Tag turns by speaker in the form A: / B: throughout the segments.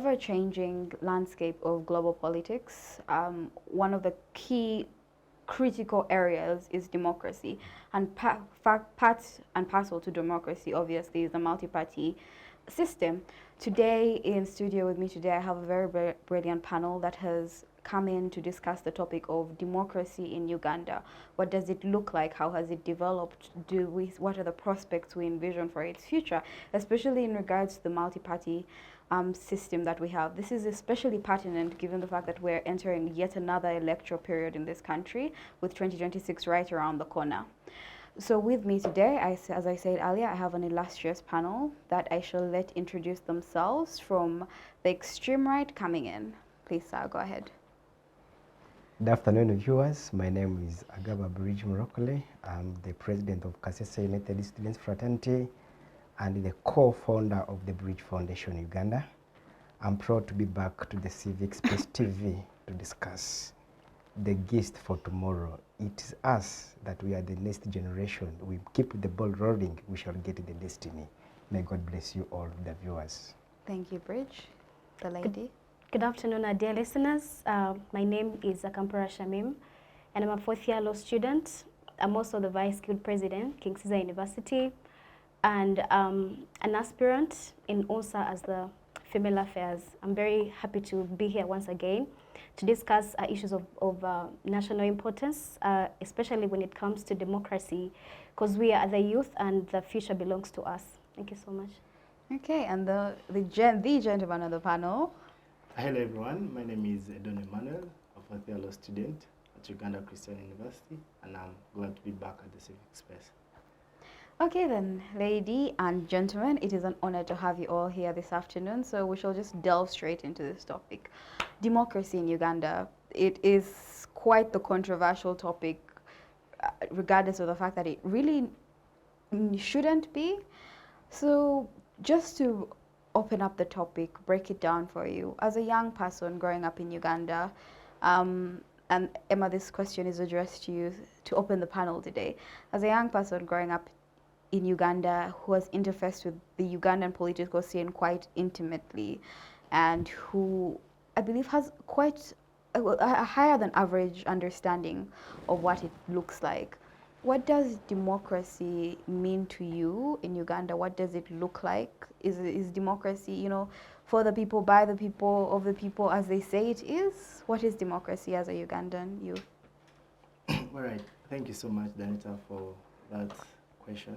A: ever-changing landscape of global politics, one of the key critical areas is democracy, and part and parcel to democracy obviously is the multi-party system. Today in studio with me today I have a very brilliant panel that has come in to discuss the topic of democracy in Uganda. What does it look like? How has it developed? What are the prospects we envision for its future, especially in regards to the multi-party system that we have? This is especially pertinent given the fact that we're entering yet another electoral period in this country with 2026 right around the corner. So with me today, as I said earlier, I have an illustrious panel that I shall let introduce themselves. From the extreme right coming in. Please, sir, go ahead.
B: Good afternoon, viewers. My name is Agaba Murokole. I'm the president of Ceasor United Students Fraternity and the co-founder of the Bridge Foundation Uganda. I'm proud to be back to the Civic Space TV to discuss the gist for tomorrow. It is us that we are the next generation. We keep the ball rolling, we shall get the destiny. May God bless you all, the viewers.
A: Thank you, Bridge. The lady.
C: Good afternoon, our dear listeners. My name is Akampurira Shamim, and I'm a fourth-year law student. I'm also the Vice Guild President, King Ceasor University, and an aspirant in OSA as the Female Affairs. I'm very happy to be here once again to discuss issues of national importance, especially when it comes to democracy, because we are the youth and the future belongs to us. Thank you so much.
A: Okay, and the gentleman on the panel.
D: Hello everyone, my name is Edonu Emmanuel, a fourth-year law student at Uganda Christian University, and I'm glad to be back at the Civic Space.
A: Okay then, lady and gentlemen, it is an honor to have you all here this afternoon, so we shall just delve straight into this topic. Democracy in Uganda. It is quite the controversial topic, regardless of the fact that it really shouldn't be. So just to open up the topic, break it down for you. As a young person growing up in Uganda, and Emma, this question is addressed to you to open the panel today. As a young person growing up in Uganda who has interfaced with the Ugandan political scene quite intimately, and who I believe has quite a higher than average understanding of what it looks like. What does democracy mean to you in Uganda? What does it look like? Is democracy, you know, for the people, by the people, of the people, as they say it is? What is democracy as a Ugandan youth?
D: All right. Thank you so much, Danita, for that question.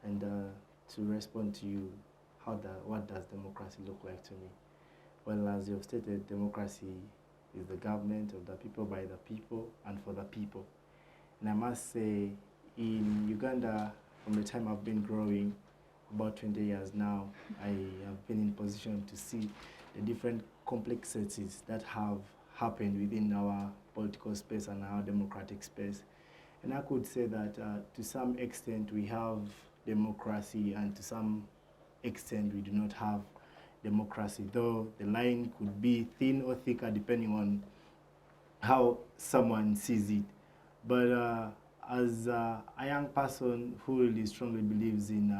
D: And to respond to you, what does democracy look like to me? Well, as you've stated, democracy is the government of the people, by the people, and for the people. And I must say, in Uganda, from the time I've been growing, about 20 years now, I have been in position to see the different complexities that have happened within our political space and our democratic space. And I could say that to some extent we have democracy, and to some extent we do not have democracy, though the line could be thin or thicker depending on how someone sees it. But as a young person who really strongly believes in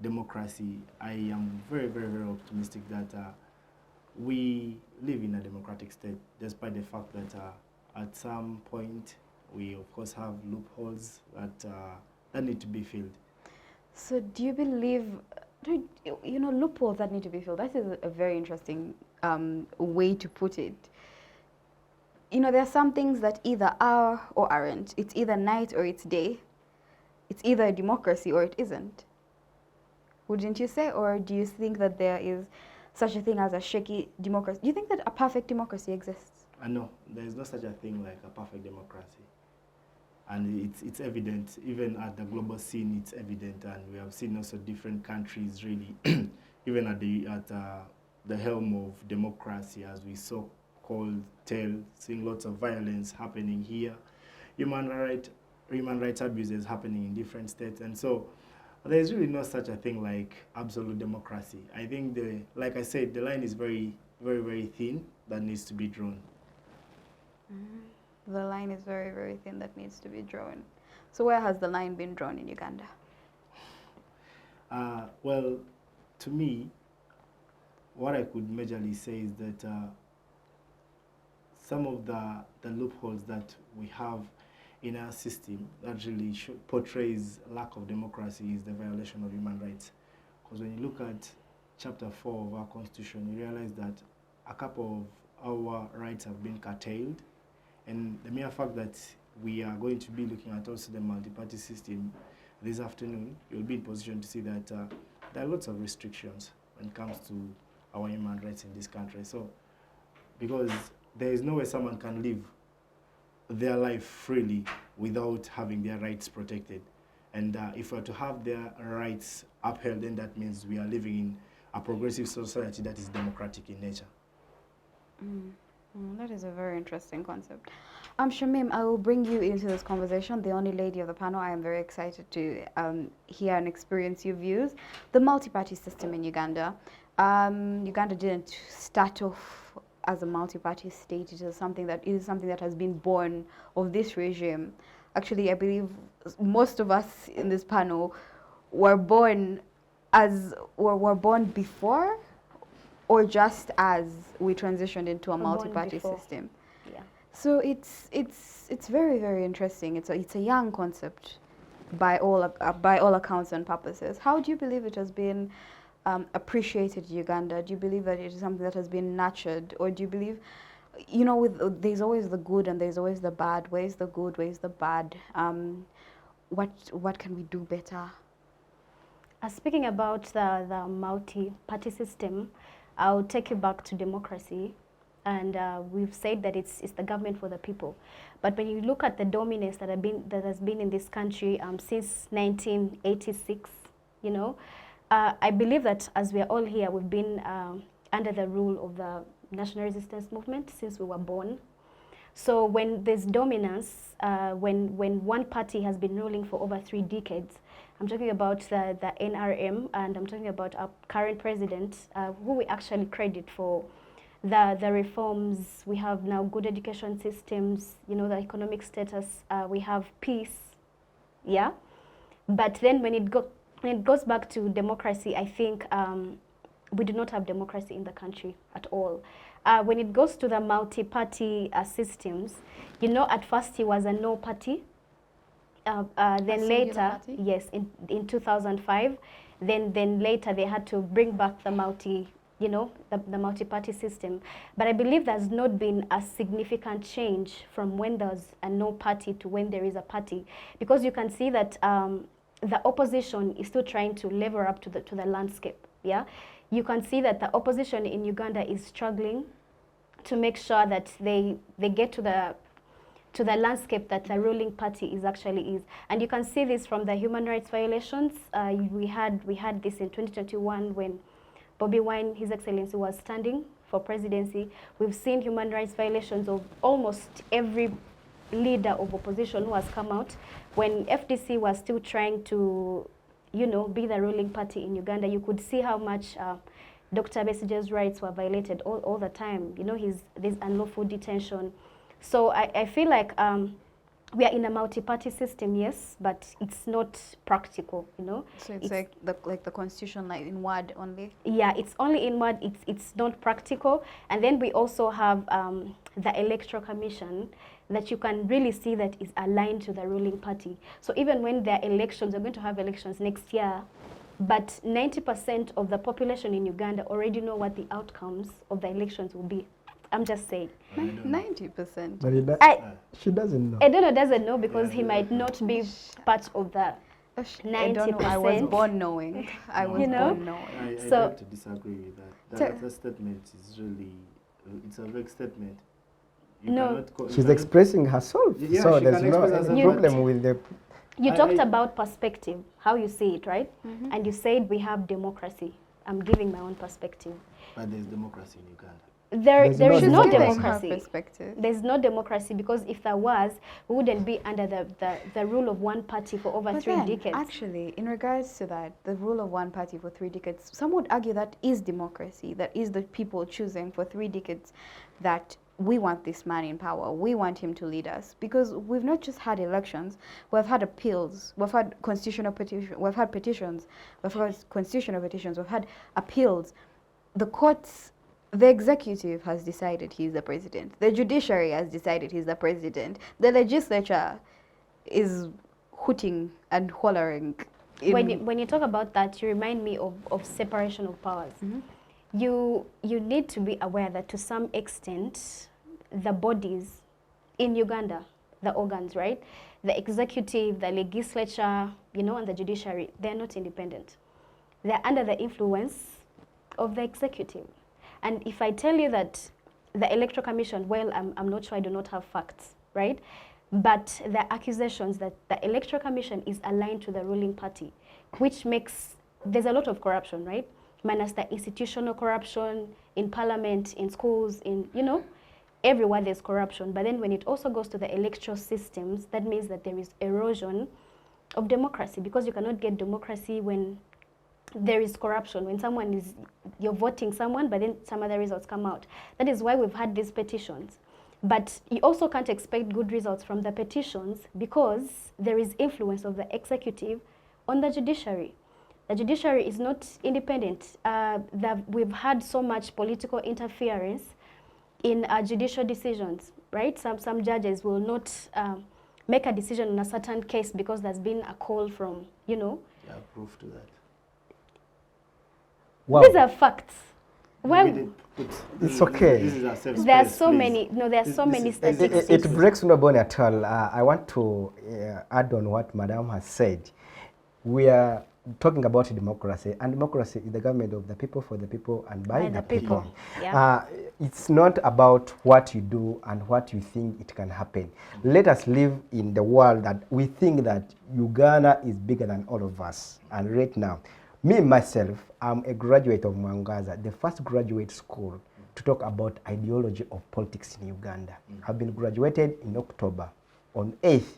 D: democracy, I am very optimistic that we live in a democratic state, despite the fact that at some point we of course have loopholes that need to be filled.
A: So do you believe, you know, loopholes that need to be filled? That is a very interesting way to put it. You know, there are some things that either are or aren't. It's either night or it's day. It's either a democracy or it isn't. Wouldn't you say? Or do you think that there is such a thing as a shaky democracy? Do you think that a perfect democracy exists?
D: No, there is no such a thing like a perfect democracy. And it's evident, even at the global scene, it's evident. And we have seen also different countries really, even at the helm of democracy, as we saw seeing lots of violence happening here, human rights abuses happening in different states, and so there's really no such a thing like absolute democracy. I think like I said, the line is very thin that needs to be drawn.
A: The line is very thin that needs to be drawn. So where has the line been drawn in Uganda?
D: Well, to me, what I could majorly say is that some of the loopholes that we have in our system that really portrays lack of democracy is the violation of human rights. Because when you look at Chapter 4 of our Constitution, you realize that a couple of our rights have been curtailed. And the mere fact that we are going to be looking at also the multi-party system this afternoon, you'll be in position to see that there are lots of restrictions when it comes to our human rights in this country. So, because there is no way someone can live their life freely without having their rights protected. And if we're to have their rights upheld, then that means we are living in a progressive society that is democratic in nature.
A: That is a very interesting concept. Shamim, I will bring you into this conversation, the only lady of the panel. I am very excited to hear and experience your views. The multi-party system in Uganda. Uganda didn't start off as a multi-party state. It is something that has been born of this regime. Actually, I believe most of us in this panel were born before or just as we transitioned into a multi-party system.
C: Yeah.
A: So it's very, very interesting. It's a young concept by all accounts and purposes. How do you believe it has been appreciated in Uganda? Do you believe that it is something that has been nurtured, or do you believe, there's always the good and there's always the bad? Where's the good? Where's the bad? What can we do better?
C: Speaking about the multi-party system, I'll take you back to democracy. And we've said that it's the government for the people. But when you look at the dominance that has been in this country since 1986, I believe that as we are all here, we've been under the rule of the national resistance movement since we were born. So when there's dominance, when one party has been ruling for over 3 decades, I'm talking about the NRM, and I'm talking about our current president, who we actually credit for the reforms. We have now good education systems, the economic status, we have peace, yeah? But then when it goes back to democracy, I think we do not have democracy in the country at all. When it goes to the multi-party systems, at first he was a no party. Then later, yes, in 2005, then later they had to bring back the the multi-party system. But I believe there's not been a significant change from when there's a no party to when there is a party, because you can see that the opposition is still trying to level up to the landscape. Yeah, you can see that the opposition in Uganda is struggling to make sure that they get to the landscape that the ruling party actually is. And you can see this from the human rights violations. We had this in 2021 when Bobi Wine, His Excellency, was standing for presidency. We've seen human rights violations of almost every leader of opposition who has come out. When FDC was still trying to, be the ruling party in Uganda, you could see how much Dr. Besigye's rights were violated all the time. There's unlawful detention. So I feel like we are in a multi-party system, yes, but it's not practical,
A: So it's like the constitution, like in word only?
C: Yeah, it's only in word, it's not practical. And then we also have the Electoral Commission that you can really see that is aligned to the ruling party. So even when there are elections, we're going to have elections next year, but 90% of the population in Uganda already know what the outcomes of the elections will be. I'm just saying.
A: 90%.
B: But she doesn't know.
C: Edonu doesn't know because he might not be part of the 90%.
A: I was born knowing. I was born knowing.
D: I have to disagree with that. That statement is really, it's a vague statement.
B: She's expressing herself,
D: yeah,
B: so there's no problem with the...
C: You talked about perspective, how you see it, right? And you said we have democracy. I'm giving my own perspective.
D: But there's democracy in Uganda.
C: There is no democracy.
A: Perspective.
C: There's no democracy because if there was, we wouldn't be under the rule of one party for over 3 decades.
A: Actually, in regards to that, the rule of one party for 3 decades, some would argue that is democracy, that is the people choosing for 3 decades that we want this man in power, we want him to lead us. Because we've not just had elections, we've had appeals, we've had constitutional petitions, we've had petitions, we've had constitutional petitions, we've had appeals. the courts, the executive has decided he's the president. The judiciary has decided he's the president. The legislature is hooting and hollering.
C: When you talk about that, you remind me of separation of powers. You need to be aware that to some extent, the bodies in Uganda, the organs, right? The executive, the legislature, you know, and the judiciary, they're not independent. They're under the influence of the executive. And if I tell you that the Electoral Commission, well, I'm not sure, I do not have facts, right? But the accusations that the Electoral Commission is aligned to the ruling party, which makes, there's a lot of corruption, right? Minus the institutional corruption in parliament, in schools, in, you know, everywhere there's corruption. But then when it also goes to the electoral systems, that means that there is erosion of democracy, because you cannot get democracy when there is corruption, when someone is, you're voting someone, but then some other results come out. That is why we've had these petitions. But you also can't expect good results from the petitions because there is influence of the executive on the judiciary. The judiciary is not independent. We've had so much political interference in judicial decisions, right? Some judges will not make a decision on a certain case because there's been a call from, you know.
D: Yeah, proof to that.
B: Wow.
C: These are facts. Why?
B: It's okay.
C: There are so many. No, there are so many statistics.
B: It breaks no bone at all. I want to add on what Madam has said. We are talking about democracy, and democracy is the government of the people, for the people, and by the people.
C: Yeah.
B: It's not about what you do and what you think it can happen. Let us live in the world that we think that Uganda is bigger than all of us. And right now, me, myself, I'm a graduate of Mwangaza, the first graduate school to talk about ideology of politics in Uganda. I've been graduated in October on 8th,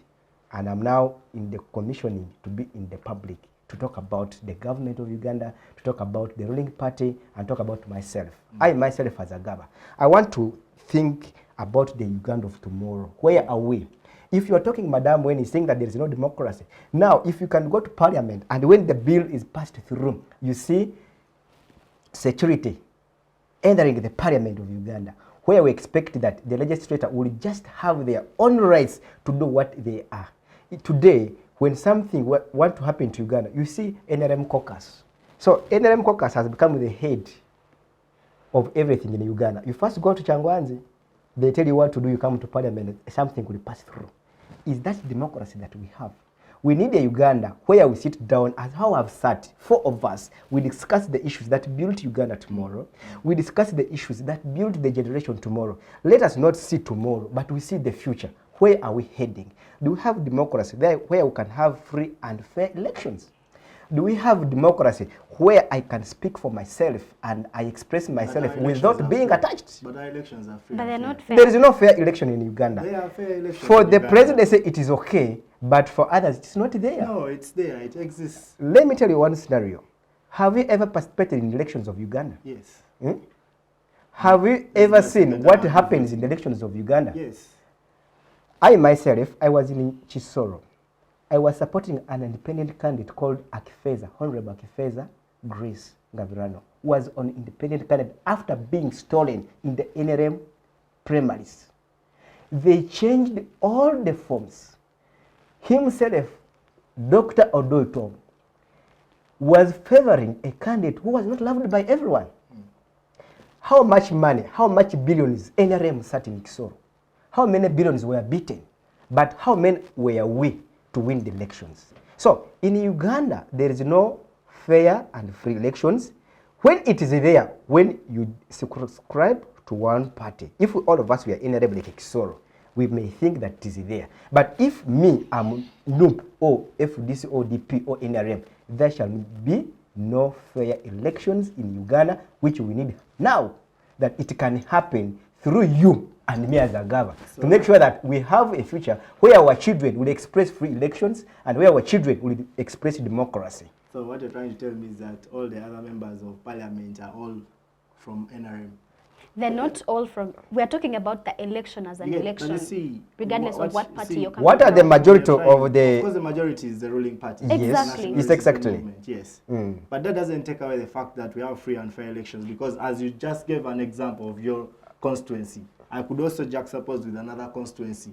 B: and I'm now in the commissioning to be in the public to talk about the government of Uganda, to talk about the ruling party, and talk about myself. I myself as Agaba. I want to think about the Uganda of tomorrow. Where are we? If you are talking, Madam, when he's saying that there is no democracy, now if you can go to parliament and when the bill is passed through, you see security entering the parliament of Uganda, where we expect that the legislature will just have their own rights to do what they are. Today, when something want to happen to Uganda, you see NRM caucus. So NRM caucus has become the head of everything in Uganda. You first go to Changwanzi, they tell you what to do, you come to parliament, something will pass through. Is that democracy that we have? We need a Uganda where we sit down, as how I've sat, 4 of us, we discuss the issues that build Uganda tomorrow. We discuss the issues that build the generation tomorrow. Let us not see tomorrow, but we see the future. Where are we heading? Do we have democracy there where we can have free and fair elections? Do we have democracy where I can speak for myself and I express myself without being attached?
D: But our elections are free.
C: But they're not fair.
B: There is no fair election in Uganda.
D: They are fair elections.
B: For the presidency, it is okay, but for others, it's not there.
D: No, it's there. It exists.
B: Let me tell you one scenario. Have you ever participated in elections of Uganda?
D: Yes.
B: Have you ever seen what happens in the elections of Uganda?
D: Yes.
B: I myself, I was in Ceasor. I was supporting an independent candidate called Akifeza, Honorable Akifeza Grace Gavirano, was an independent candidate after being stolen in the NRM primaries. They changed all the forms. Himself, Dr. Odoito, was favoring a candidate who was not loved by everyone. How much money, how much billions NRM sat in Ceasor? How many billions were beaten? But how many were we to win the elections? So in Uganda, there is no fair and free elections. When it is there, when you subscribe to one party, if all of us were NRM like Ceasor, we may think that it is there. But if me, I'm NUP or FDC or DP or NRM, there shall be no fair elections in Uganda, which we need now, that it can happen through you and me as Agaba, to make sure that we have a future where our children will express free elections and where our children will express democracy.
D: So what you're trying to tell me is that all the other members of parliament are all from NRM?
C: They're not all from, we're talking about the election as an election,
D: But you see,
C: regardless of what party you're coming
B: what are the
C: from.
B: majority
D: You're trying-
B: of the...
D: Of course, the majority is the ruling party.
B: Yes,
C: Exactly.
B: yes, exactly.
D: Movement, yes. But that doesn't take away the fact that we have free and fair elections, because as you just gave an example of your constituency, I could also juxtapose with another constituency,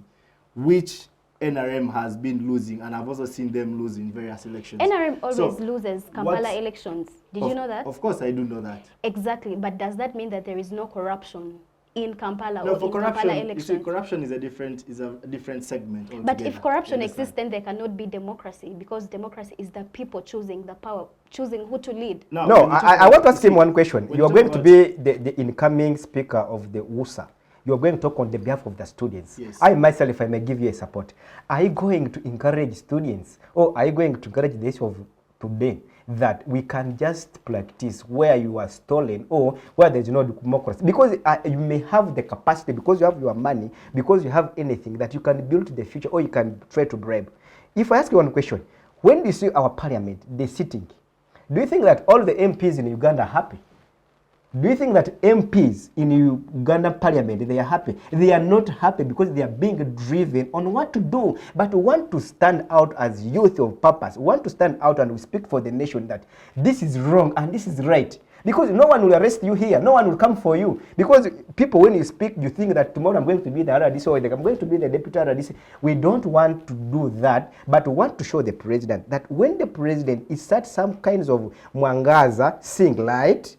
D: which NRM has been losing, and I've also seen them lose in various elections.
C: NRM always
D: So,
C: loses Kampala
D: what's-
C: elections. Did you know that?
D: Of course, I do know that.
C: Exactly, but does that mean that there is no corruption in Kampala
D: No,
C: or
D: for
C: in
D: corruption,
C: Kampala
D: you see,
C: elections?
D: corruption is a different segment altogether.
C: But if corruption
D: You
C: exists,
D: understand?
C: then there cannot be democracy, because democracy is the people choosing the power, choosing who to lead.
B: No,
D: when you talk
B: I
D: about-
B: want to ask
D: you
B: him
D: see,
B: one question.
D: when
B: You are
D: talk
B: going to
D: about-
B: be the incoming speaker of the WUSA. You are going to talk on the behalf of the students.
D: Yes.
B: I myself, if I may give you a support, are you going to encourage students, or are you going to encourage the issue of today that we can just practice where you are stolen or where there is no democracy? Because you may have the capacity, because you have your money, because you have anything that you can build the future, or you can try to bribe. If I ask you one question, when do you see our parliament, the sitting, do you think that all the MPs in Uganda are happy? Do you think that MPs in Uganda parliament, they are happy? They are not happy because they are being driven on what to do, but want to stand out as youth of purpose, want to stand out and speak for the nation that this is wrong and this is right. Because no one will arrest you here, no one will come for you. Because people, when you speak, you think that tomorrow I'm going to be the RDC or I'm going to be the deputy RDC. We don't want to do that, but we want to show the president that when the president is set some kinds of mwangaza, seeing light,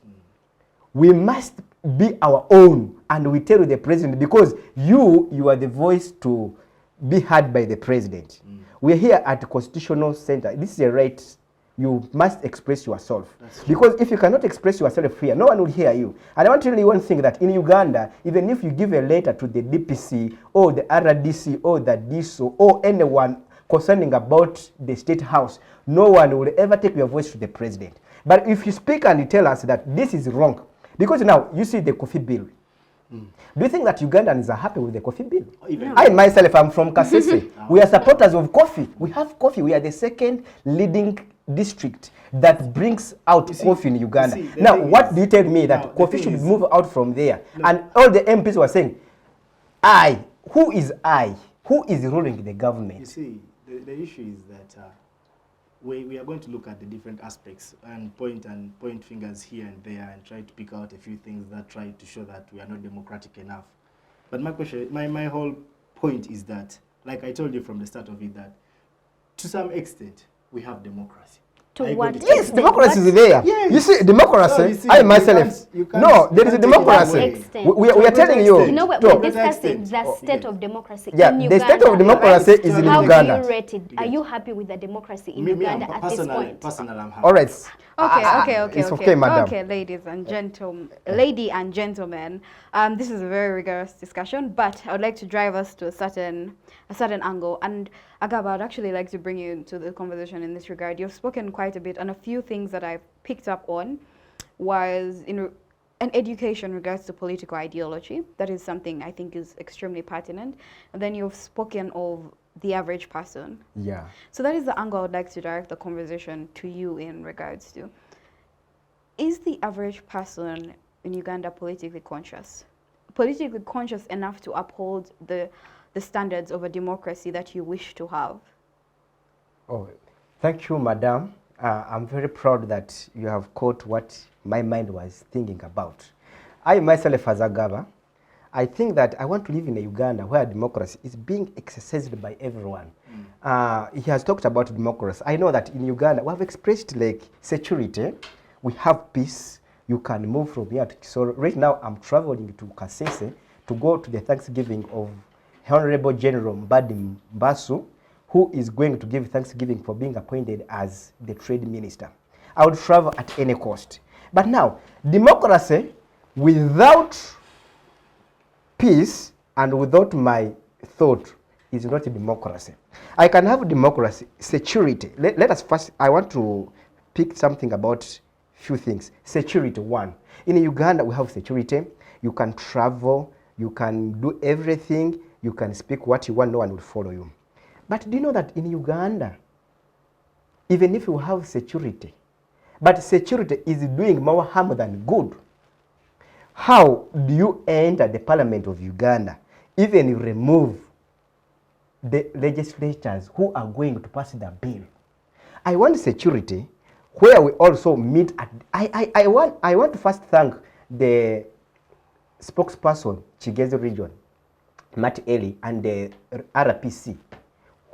B: we must be our own, and we tell the president, because you are the voice to be heard by the president. We're here at the Constitutional Center. This is a right. You must express yourself. Because if you cannot express yourself here, no one will hear you. And I want to tell you one thing, that in Uganda, even if you give a letter to the DPC or the RDC or the DISO or anyone concerning about the State House, no one will ever take your voice to the president. But if you speak and you tell us that this is wrong, because now you see the coffee bill. Do you think that Ugandans are happy with the coffee bill?
D: No.
B: I myself am from Kasese. We are supporters of coffee. We have coffee. We are the second leading district that brings out coffee in Uganda. Now, what do you tell me that coffee should move out from there? No. And all the MPs were saying, who is I? Who is ruling the government?
D: You see, the issue is that we are going to look at the different aspects and point fingers here and there and try to pick out a few things that try to show that we are not democratic enough. But my question, my whole point is that, like I told you from the start of it, that to some extent we have democracy.
C: To what
B: Yes, democracy is there.
D: Yes.
B: You see, democracy,
D: No, you see,
B: I myself, no, there is a democracy. We are telling you.
C: You know what,
B: to-
C: we're discussing the state of democracy
B: Yeah,
C: in
B: the
C: Uganda.
B: state of democracy is in
C: How
B: Uganda.
C: do you rate it? Are you happy with the democracy in
D: Me,
C: Uganda
D: I'm
C: at this point?
D: personally, I'm happy.
B: All right.
A: Okay,
B: It's okay, madam.
A: Okay, lady and gentlemen, this is a very rigorous discussion, but I would like to drive us to a certain angle. And Agaba, I'd actually like to bring you into the conversation in this regard. You've spoken quite a bit, and a few things that I've picked up on was an education in regards to political ideology. That is something I think is extremely pertinent. And then you've spoken of the average person.
B: Yeah.
A: So that is the angle I would like to direct the conversation to you in regards to. Is the average person in Uganda politically conscious? Politically conscious enough to uphold the standards of a democracy that you wish to have?
B: Oh, thank you, madam. I'm very proud that you have caught what my mind was thinking about. I myself, as Agaba, I think that I want to live in a Uganda where democracy is being exercised by everyone. He has talked about democracy. I know that in Uganda, we have expressed like security. We have peace. You can move from here to Ceasor. Right now, I'm traveling to Kasese to go to the Thanksgiving of Honorable General Mbadi Mbasu, who is going to give Thanksgiving for being appointed as the trade minister. I would travel at any cost. But now, democracy without peace and without my thought is not a democracy. I can have democracy, security. Let us first, I want to pick something about few things. Security, one. In Uganda, we have security. You can travel, you can do everything, you can speak what you want, no one will follow you. But do you know that in Uganda, even if you have security, but security is doing more harm than good. How do you enter the parliament of Uganda, even you remove the legislators who are going to pass the bill? I want security where we also meet at, I want to first thank the spokesperson, Chigezi region, Matt Eli, and the RPC,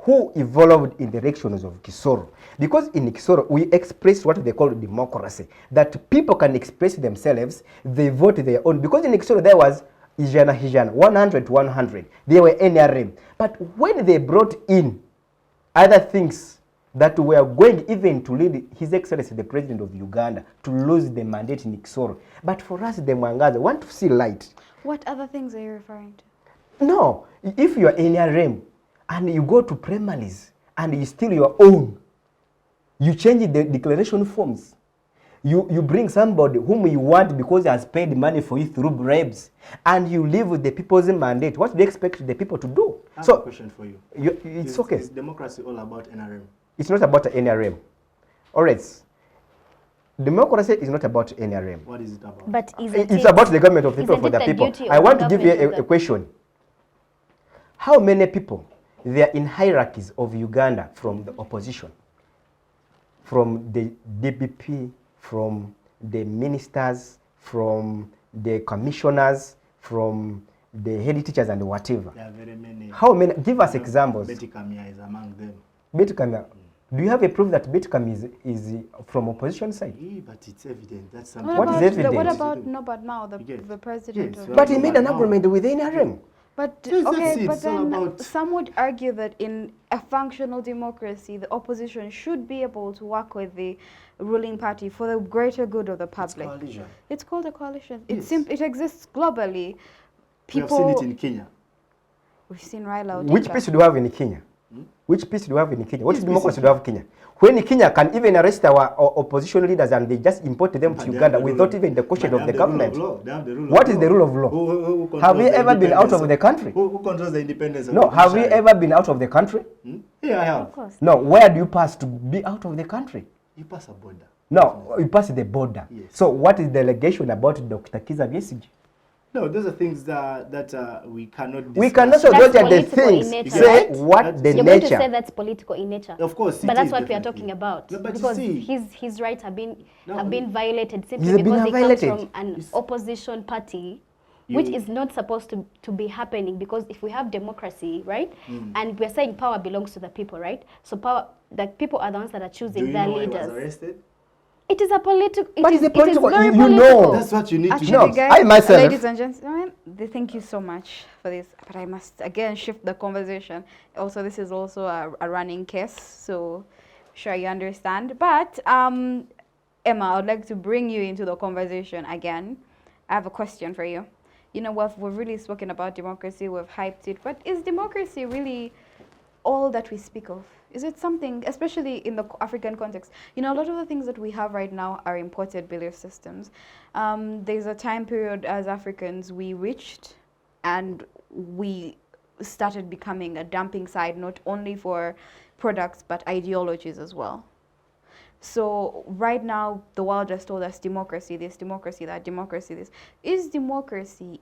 B: who evolved in the elections of Ceasor. Because in Ceasor, we expressed what they call democracy, that people can express themselves, they vote their own. Because in Ceasor, there was hijana, 100 to 100. They were NRM. But when they brought in other things that were going even to lead His Excellency, the President of Uganda, to lose the mandate in Ceasor. But for us, the Mwangaza want to see light.
A: What other things are you referring to?
B: No, if you are NRM and you go to primaries and you steal your own, you change the declaration forms. You bring somebody whom you want because he has paid money for you through bribes, and you live with the people's mandate. What do you expect the people to do?
D: I have a question for you.
B: It's okay.
D: Is democracy all about NRM?
B: It's not about NRM. All right. Democracy is not about NRM.
D: What is it about?
C: But
B: it's about the government of the people for the people. I want to give you a question. How many people they are in hierarchies of Uganda from the opposition, from the DPP, from the ministers, from the commissioners, from the head teachers and whatever?
D: There are very many.
B: How many? Give us examples.
D: Betty Kamya is among them.
B: Betty Kamya. Do you have a proof that Betty Kamya is from opposition side?
D: Yeah, but it's evident. That's something.
B: What is evident?
A: What about Norbert Mao, the president
D: Yes,
A: of...
B: But he made an agreement with NRM.
A: But
D: Yes, that's
A: okay,
D: it.
A: but
D: It's all
A: then
D: about-
A: some would argue that in a functional democracy, the opposition should be able to work with the ruling party for the greater good of the
D: It's
A: public.
D: coalition.
A: It's called a coalition.
D: Yes.
A: It exists globally.
D: We have seen it in Kenya.
A: We've seen Raila
B: Which
A: Odinga.
B: peace do you have in Kenya? Which peace do you have in Kenya? What
D: Yes,
B: democracy
D: peace.
B: do you have in Kenya? When Kenya can even arrest our opposition leaders and they just import them
D: But
B: to
D: they
B: Uganda
D: have the
B: without
D: rule-
B: even the question
D: but
B: of
D: they
B: the
D: have rule
B: government.
D: of law. They have the rule
B: What
D: of
B: is
D: law.
B: the rule of law?
D: Who controls
B: Have you
D: the
B: ever been out
D: independence
B: of the country?
D: Who controls the independence of
B: No,
D: the
B: have you
D: judiciary?
B: ever been out of the country?
D: Yeah, I have.
C: Of course.
B: No, where do you pass to be out of the country?
D: You pass a border.
B: No, you pass the border.
D: Yes.
B: So what is the allegation about Dr. Kiza Besigye?
D: No, those are things that we cannot discuss.
B: We cannot so
C: That's
B: look at the
C: political in
B: things,
C: nature,
B: say
C: right?
B: what the
C: You're going to say
B: nature.
C: that's political in nature.
D: Of course,
C: But
D: it
C: that's
D: is
C: what we are
D: definitely.
C: talking about.
D: No, but you
C: because
D: see-
C: his rights have been
D: No,
C: violated simply
B: He's been
C: because he
B: violated.
C: comes from an
D: It's-
C: opposition party, which
D: You-
C: is not supposed to be happening, because if we have democracy, right, and we're saying power belongs to the people, right? So power, the people are the ones that are
D: Do
C: choosing
D: you
C: their
D: know why he
C: leaders.
D: was arrested?
C: It is a political.
B: But it's a political-
C: very
B: you know.
C: political.
D: That's what you need
A: Actually,
D: to
B: No,
D: know.
A: guys,
B: I myself-
A: ladies and gentlemen, thank you so much for this. But I must again shift the conversation. Also, this is also a running case, so sure you understand. But Emma, I would like to bring you into the conversation again. I have a question for you. You know, we've really spoken about democracy, we've hyped it, but is democracy really all that we speak of? Is it something, especially in the African context? You know, a lot of the things that we have right now are imported belief systems. There's a time period as Africans we reached and we started becoming a dumping site, not only for products, but ideologies as well. So right now, the world just told us democracy, this, democracy, that, democracy, this. Is democracy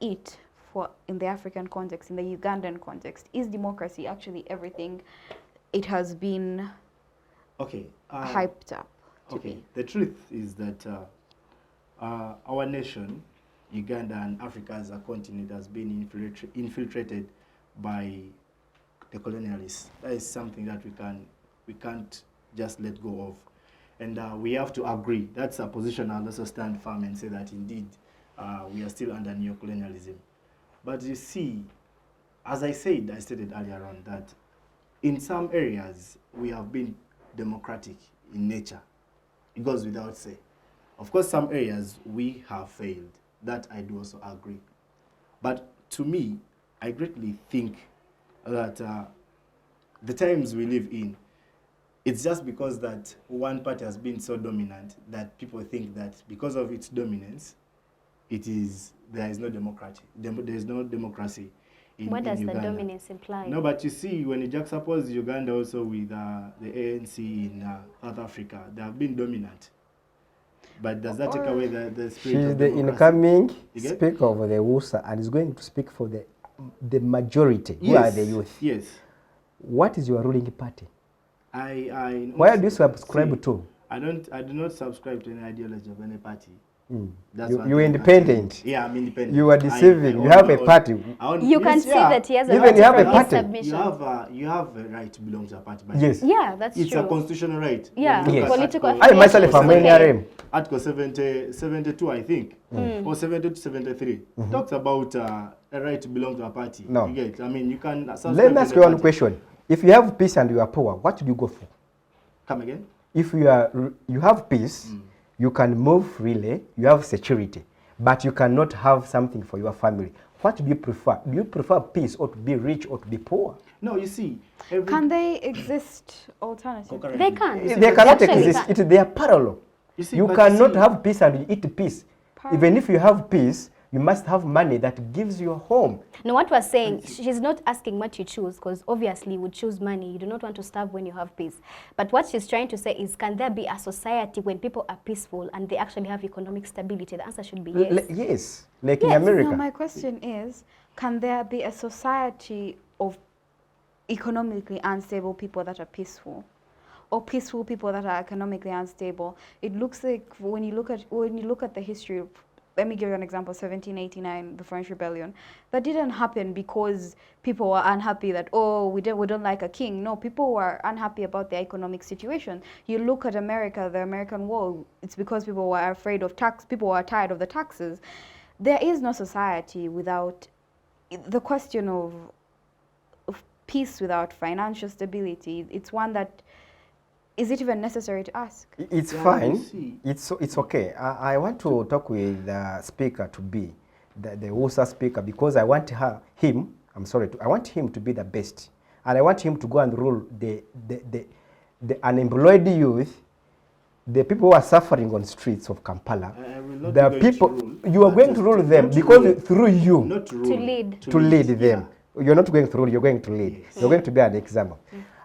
A: it for in the African context, in the Ugandan context? Is democracy actually everything it has been
D: Okay.
A: hyped up to
D: Okay.
A: be?
D: The truth is that our nation, Uganda and Africa as a continent, has been infiltrated by the colonialists. That is something that we can't just let go of, and we have to agree. That's a position I'll also stand firm and say that indeed we are still under neocolonialism. But you see, as I stated earlier on that in some areas we have been democratic in nature. It goes without say. Of course, some areas we have failed. That I do also agree. But to me, I greatly think that the times we live in, it's just because that one party has been so dominant that people think that because of its dominance, there is no democracy. There is no democracy in
C: What does the
D: Uganda.
C: dominance imply?
D: No, but you see, when you juxtapose Uganda also with the ANC in South Africa, they have been dominant. But does that take away the spirit
B: She's
D: of
B: the
D: democracy?
B: incoming
D: You get?
B: speaker of the WUSA and is going to speak for the majority, who are the youth.
D: Yes.
B: What is your ruling party?
D: I
B: Where do you subscribe
D: see,
B: to?
D: I do not subscribe to any ideology of any party. That's
B: You're
D: one thing I can
B: independent.
D: tell you. Yeah, I'm independent.
B: You are deceiving. You have a party.
C: You can see that he has a
B: Even
C: right
B: you have a
C: from his
B: party.
C: submission.
D: You have a right to belong to a party. By
B: Yes.
D: the way.
C: Yeah, that's
D: It's
C: true.
D: a constitutional right.
C: Yeah,
D: When you look
B: Yes.
D: at
C: political
D: Article-
B: I myself am
C: affiliation
B: in
C: is okay.
B: NRM.
D: Article 72, I think, or 70 to 73, talks about a right to belong to a party.
B: No.
D: You get? I mean, you can.
B: Let me ask you one question. If you have peace and you are poor, what do you go for?
D: Come again?
B: If you have peace, you can move freely, you have security, but you cannot have something for your family. What do you prefer? Do you prefer peace or to be rich or to be poor?
D: No, you see.
A: Can they exist alternatively?
C: They can.
B: They cannot
C: Actually
B: exist.
C: can.
B: They are parallel.
D: You see,
B: You
D: but
B: cannot
D: see-
B: have peace and you eat peace. Even if you have peace, you must have money that gives you a home.
C: No, what we're saying, she's not asking what you choose, because obviously you would choose money. You do not want to starve when you have peace. But what she's trying to say is, can there be a society when people are peaceful and they actually have economic stability? The answer should be yes.
B: Yes, like in
C: Yes.
B: America.
A: Now my question is, can there be a society of economically unstable people that are peaceful, or peaceful people that are economically unstable? It looks like when you look at the history of, let me give you an example, 1789, the French Rebellion. That didn't happen because people were unhappy that, oh, we don't like a king. No, people were unhappy about their economic situation. You look at America, the American War, it's because people were afraid of tax, people were tired of the taxes. There is no society without the question of peace without financial stability. It's one that, is it even necessary to ask?
B: It's
D: Yeah,
B: fine.
D: you see.
B: It's okay. I want to talk with the speaker to be the USA speaker because I want I want him to be the best, and I want him to go and rule the unemployed youth, the people who are suffering on streets of Kampala.
D: I will not
B: The
D: be going to
B: people
D: rule,
B: you are
D: but
B: going to rule them
D: not
B: because
D: rule.
B: through you
D: Not to rule.
C: To lead.
B: to lead them.
D: Yeah.
B: You're not going to rule, you're going to lead.
D: Yes.
B: You're going to be an example.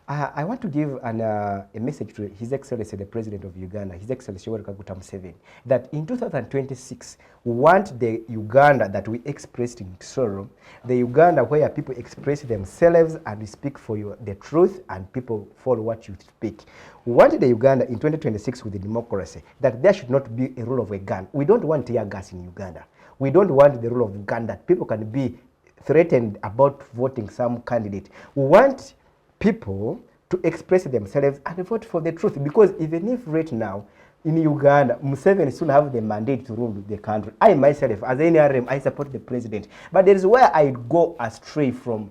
B: I want to give a message to His Excellency, the President of Uganda, His Excellency Yoweri Kaguta Museveni, that in 2026, we want the Uganda that we expressed in Ceasor, the Uganda where people express themselves and speak for the truth and people follow what you speak. We want the Uganda in 2026 with the democracy, that there should not be a rule of a gun. We don't want tear gas in Uganda. We don't want the rule of gun that people can be threatened about voting some candidate. We want people to express themselves and vote for the truth, because even if right now in Uganda Museveni still have the mandate to rule the country, I myself as NRM I support the president, but there is where I go astray from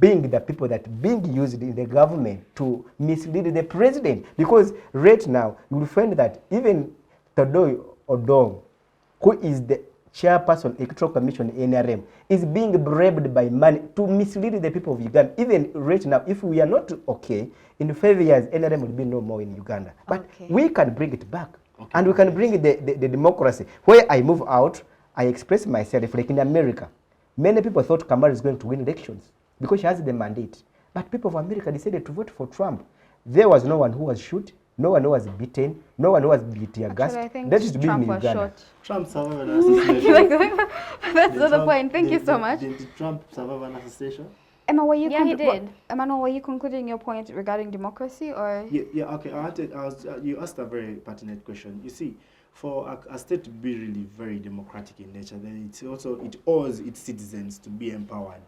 B: being the people that being used in the government to mislead the president, because right now you will find that even Turiho Odong, who is the chairperson Electoral Commission NRM, is being bribed by money to mislead the people of Uganda. Even right now, if we are not okay, in 5 years, NRM will be no more in Uganda. But
A: Okay.
B: we can bring it back.
D: Okay.
B: And we can bring the democracy. Where I move out, I express myself, like in America. Many people thought Kamala is going to win elections because she has the mandate. But people of America decided to vote for Trump. There was no one who was shot, no one who was beaten, no one who was beaten
A: Actually, I think
B: That is to be in
A: Trump was
B: Uganda.
A: shot.
D: Trump survived an assassination.
A: That's
D: Did
A: the point. Thank you
D: did-
A: so much.
D: Did Trump survive an assassination?
A: Emma, were you
C: Yeah, he did.
A: Emmanuel, were you concluding your point regarding democracy, or?
D: Yeah, okay. You asked a very pertinent question. You see, for a state to be really very democratic in nature, then it owes its citizens to be empowered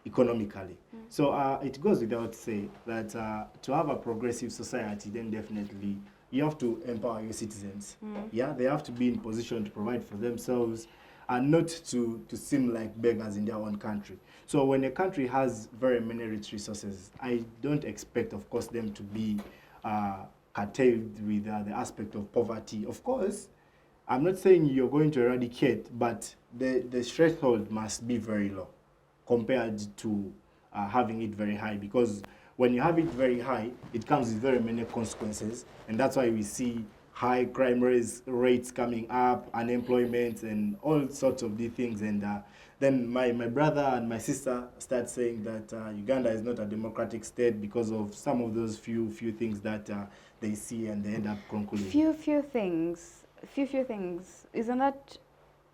D: economically. So it goes without saying that to have a progressive society, then definitely you have to empower your citizens. Yeah, they have to be in position to provide for themselves and not to seem like beggars in their own country. So when a country has very many rich resources, I don't expect, of course, them to be curtailed with the aspect of poverty. Of course, I'm not saying you're going to eradicate, but the threshold must be very low compared to having it very high, because when you have it very high, it comes with very many consequences, and that's why we see high crime rates coming up, unemployment, and all sorts of these things. And then my brother and my sister start saying that Uganda is not a democratic state because of some of those few things that they see, and they end up concluding.
A: Few things. Isn't that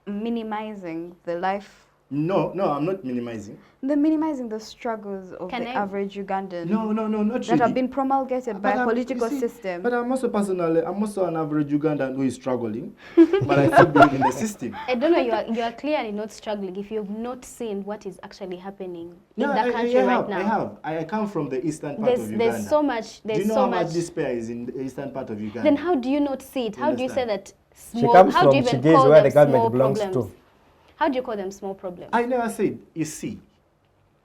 A: minimizing the life?
D: No, I'm not minimizing.
A: They're minimizing the struggles of average Ugandan.
D: No, not
A: that
D: really.
A: have been promulgated by a political
D: you see,
A: system.
D: But I'm also an average Ugandan who is struggling, but I still believe in the system.
C: I don't know, you are clearly not struggling if you've not seen what is actually happening in the country right now.
D: I come from the eastern part of Uganda.
C: There's so much.
D: Do you know how much despair is in the eastern part of Uganda?
C: Then how do you not see it? How do you say that small?
B: She comes
C: how
B: from
C: do you even
B: Chigezi,
C: call
B: where
C: them
B: the government
C: small
B: belongs
C: problems?
B: to.
C: How do you call them small problems?
D: I never said. You see,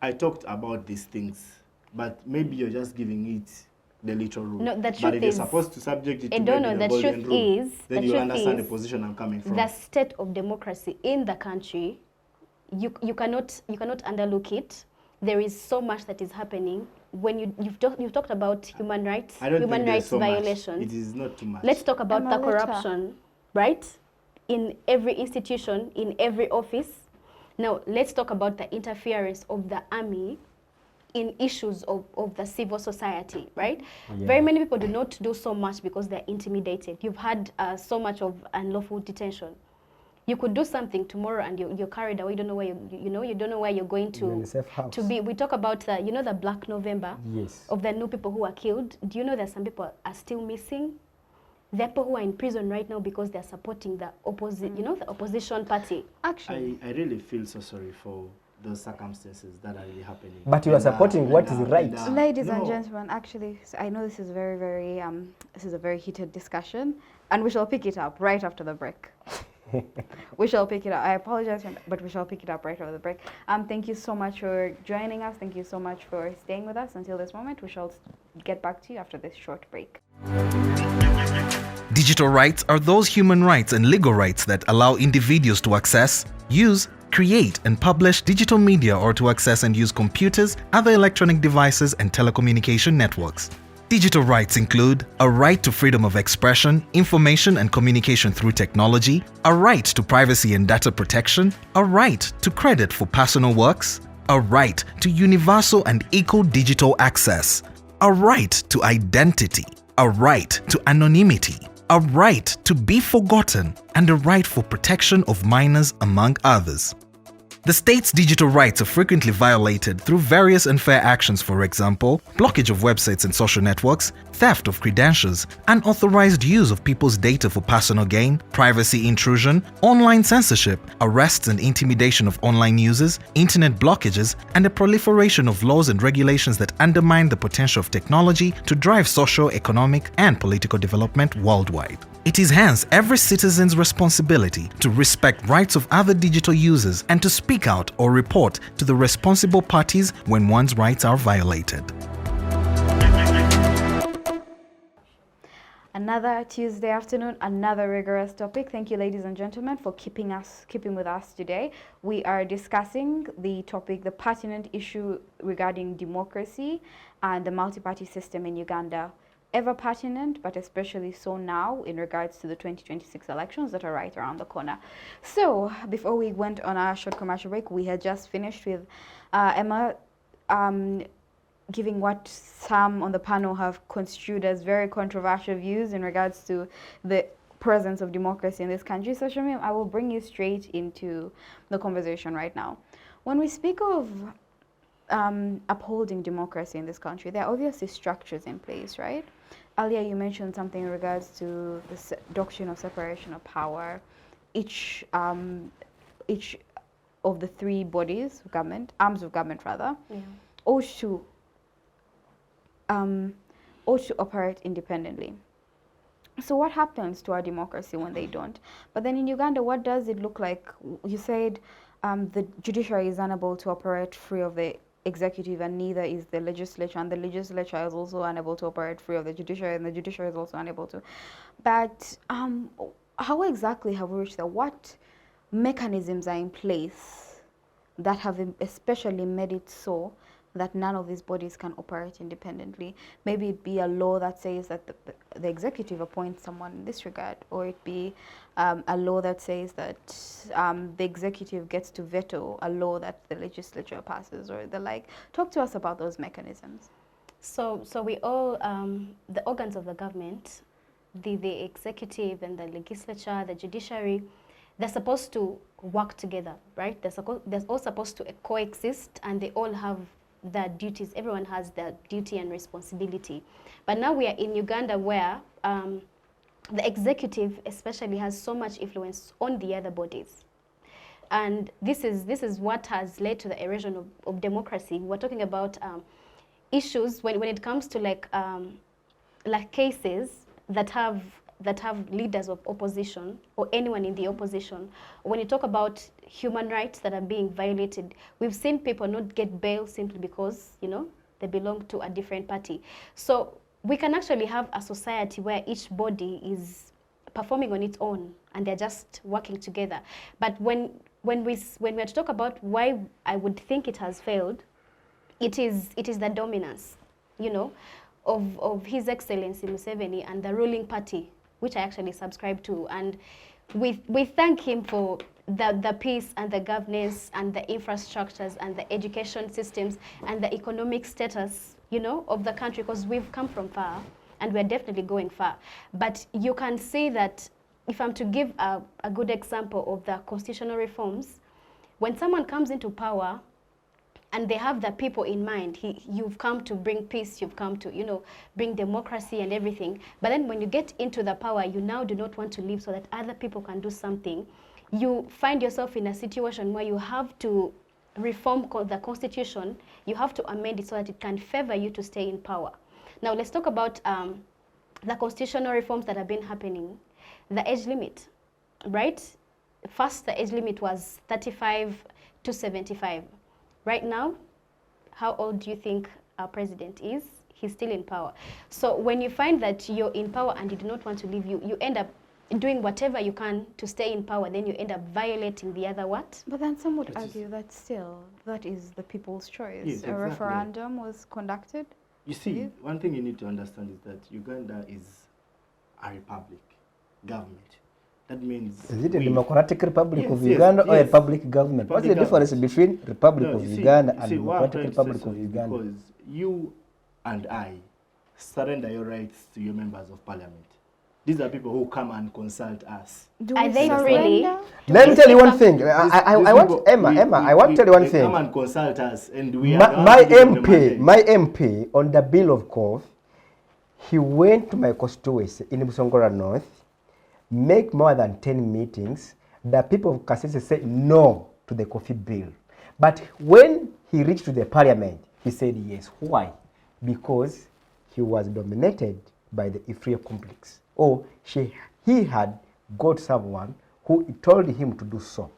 D: I talked about these things, but maybe you're just giving it the literal rule.
C: No, the truth
D: but if
C: is,
D: you're supposed to subject it to
C: Edonu,
D: the golden rule, then you understand the
C: is
D: position I'm coming from.
C: the state of democracy in the country, you cannot underlook it. There is so much that is happening. When you've talked about human rights, human rights violations.
D: It is not too much.
C: Let's talk about the corruption, right? In every institution, in every office. Now, let's talk about the interference of the army in issues of the civil society, right? Yeah. Very many people do not do so much because they're intimidated. You've had so much of unlawful detention. You could do something tomorrow and you're carried away. You don't know where you don't know where you're going to be. We talk about the Black November of the new people who are killed. Do you know that some people are still missing? There are people who are in prison right now because they're supporting the the opposition party.
A: Actually,
D: I really feel so sorry for those circumstances that are really happening.
B: But you are supporting what is right.
A: Ladies and gentlemen, actually, so I know this is this is a very heated discussion, and we shall pick it up right after the break. We shall pick it up. I apologize, but we shall pick it up right after the break. Thank you so much for joining us. Thank you so much for staying with us until this moment. We shall get back to you after this short break.
E: Digital rights are those human rights and legal rights that allow individuals to access, use, create and publish digital media or to access and use computers, other electronic devices and telecommunication networks. Digital rights include a right to freedom of expression, information and communication through technology, a right to privacy and data protection, a right to credit for personal works, a right to universal and equal digital access, a right to identity, a right to anonymity, a right to be forgotten, and a right for protection of minors, among others. The state's digital rights are frequently violated through various unfair actions, for example, blockage of websites and social networks, theft of credentials, unauthorized use of people's data for personal gain, privacy intrusion, online censorship, arrests and intimidation of online users, internet blockages, and the proliferation of laws and regulations that undermine the potential of technology to drive social, economic, and political development worldwide. It is hence every citizen's responsibility to respect rights of other digital users and to speak out or report to the responsible parties when one's rights are violated.
A: Another Tuesday afternoon, another rigorous topic. Thank you, ladies and gentlemen, for keeping with us today. We are discussing the topic, the pertinent issue regarding democracy and the multi-party system in Uganda. Ever pertinent, but especially so now in regards to the 2026 elections that are right around the corner. So, before we went on our short commercial break, we had just finished with Emma giving what some on the panel have construed as very controversial views in regards to the presence of democracy in this country. So, Shamim, I will bring you straight into the conversation right now. When we speak of upholding democracy in this country, there are obviously structures in place, right? Earlier you mentioned something in regards to the doctrine of separation of power. Each of the three bodies of government, arms of government rather, ought to operate independently. So what happens to our democracy when they don't? But then in Uganda, what does it look like? You said the judiciary is unable to operate free of the executive, and neither is the legislature, and the legislature is also unable to operate free of the judiciary, and the judiciary is also unable to. But how exactly have we reached that? What mechanisms are in place that have especially made it so that none of these bodies can operate independently. Maybe it be a law that says that the executive appoints someone in this regard, or it be a law that says that the executive gets to veto a law that the legislature passes, or the like. Talk to us about those mechanisms.
C: So we all, the organs of the government, the executive and the legislature, the judiciary, they're supposed to work together, right? They're all supposed to coexist, and they all have their duties. Everyone has their duty and responsibility. But now we are in Uganda, where the executive especially has so much influence on the other bodies. And this is what has led to the erosion of democracy. We're talking about issues when it comes to like cases that have leaders of opposition or anyone in the opposition. When you talk about human rights that are being violated, we've seen people not get bail simply because, you know, they belong to a different party. So we can actually have a society where each body is performing on its own and they're just working together. But when we are to talk about why I would think it has failed, it is the dominance, you know, of His Excellency Museveni and the ruling party, which I actually subscribe to. And we thank him for the peace and the governance and the infrastructures and the education systems and the economic status, you know, of the country, because we've come from far and we're definitely going far. But you can see that, if I'm to give a good example of the constitutional reforms, when someone comes into power and they have the people in mind, you've come to bring peace, you've come to, you know, bring democracy and everything. But then when you get into the power, you now do not want to leave so that other people can do something. You find yourself in a situation where you have to reform the constitution, you have to amend it so that it can favor you to stay in power. Now let's talk about the constitutional reforms that have been happening. The age limit, right? First, the age limit was 35 to 75. Right now, how old do you think our president is? He's still in power. So when you find that you're in power and you do not want to leave, you end up doing whatever you can to stay in power, then you end up violating the other what?
A: But then some would argue that still, that is the people's choice.
D: Yes, exactly.
A: A referendum was conducted.
D: You see, one thing you need to understand is that Uganda is a republic government. That means...
B: Is it a democratic republic of Uganda or a public government? What's the difference between Republic of Uganda and Democratic Republic of Uganda?
D: Because you and I surrender your rights to your members of parliament. These are people who come and consult us.
C: Are they really?
B: Let me tell you one thing. I want Emma. I want to tell you one thing.
D: Come and consult us, and we
B: my MP on the bill of course, he went to my constituency in Busongora North, make more than 10 meetings. The people of Kasese said no to the coffee bill. But when he reached to the parliament, he said yes. Why? Because he was dominated by the Ifria complex. Or he had got someone who told him to do so.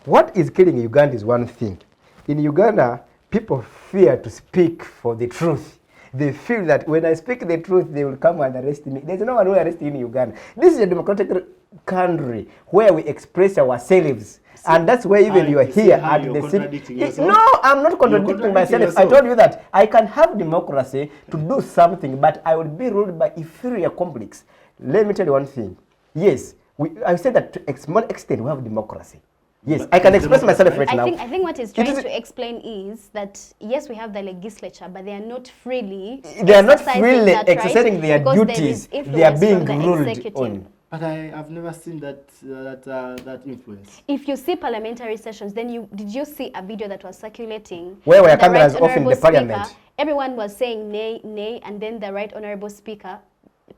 B: What is killing Uganda is one thing. In Uganda, people fear to speak for the truth. They feel that when I speak the truth, they will come and arrest me. There's no one who arrests in Uganda. This is a democratic country where we express ourselves. And that's why even you are here at the city. No, I'm not contradicting myself. I told you that I can have democracy to do something, but I will be ruled by inferior complex. Let me tell you one thing. Yes, I said that to a small extent we have democracy. Yes, I can express myself right now.
C: I think what he's trying to explain is that yes, we have the legislature, but they are not freely.
B: They are not freely exercising their duties. They are being ruled on.
D: But I've never seen that influence.
C: If you see parliamentary sessions, then did you see a video that was circulating?
B: Where were cameras off in the parliament?
C: Everyone was saying nay, nay, and then the right honourable speaker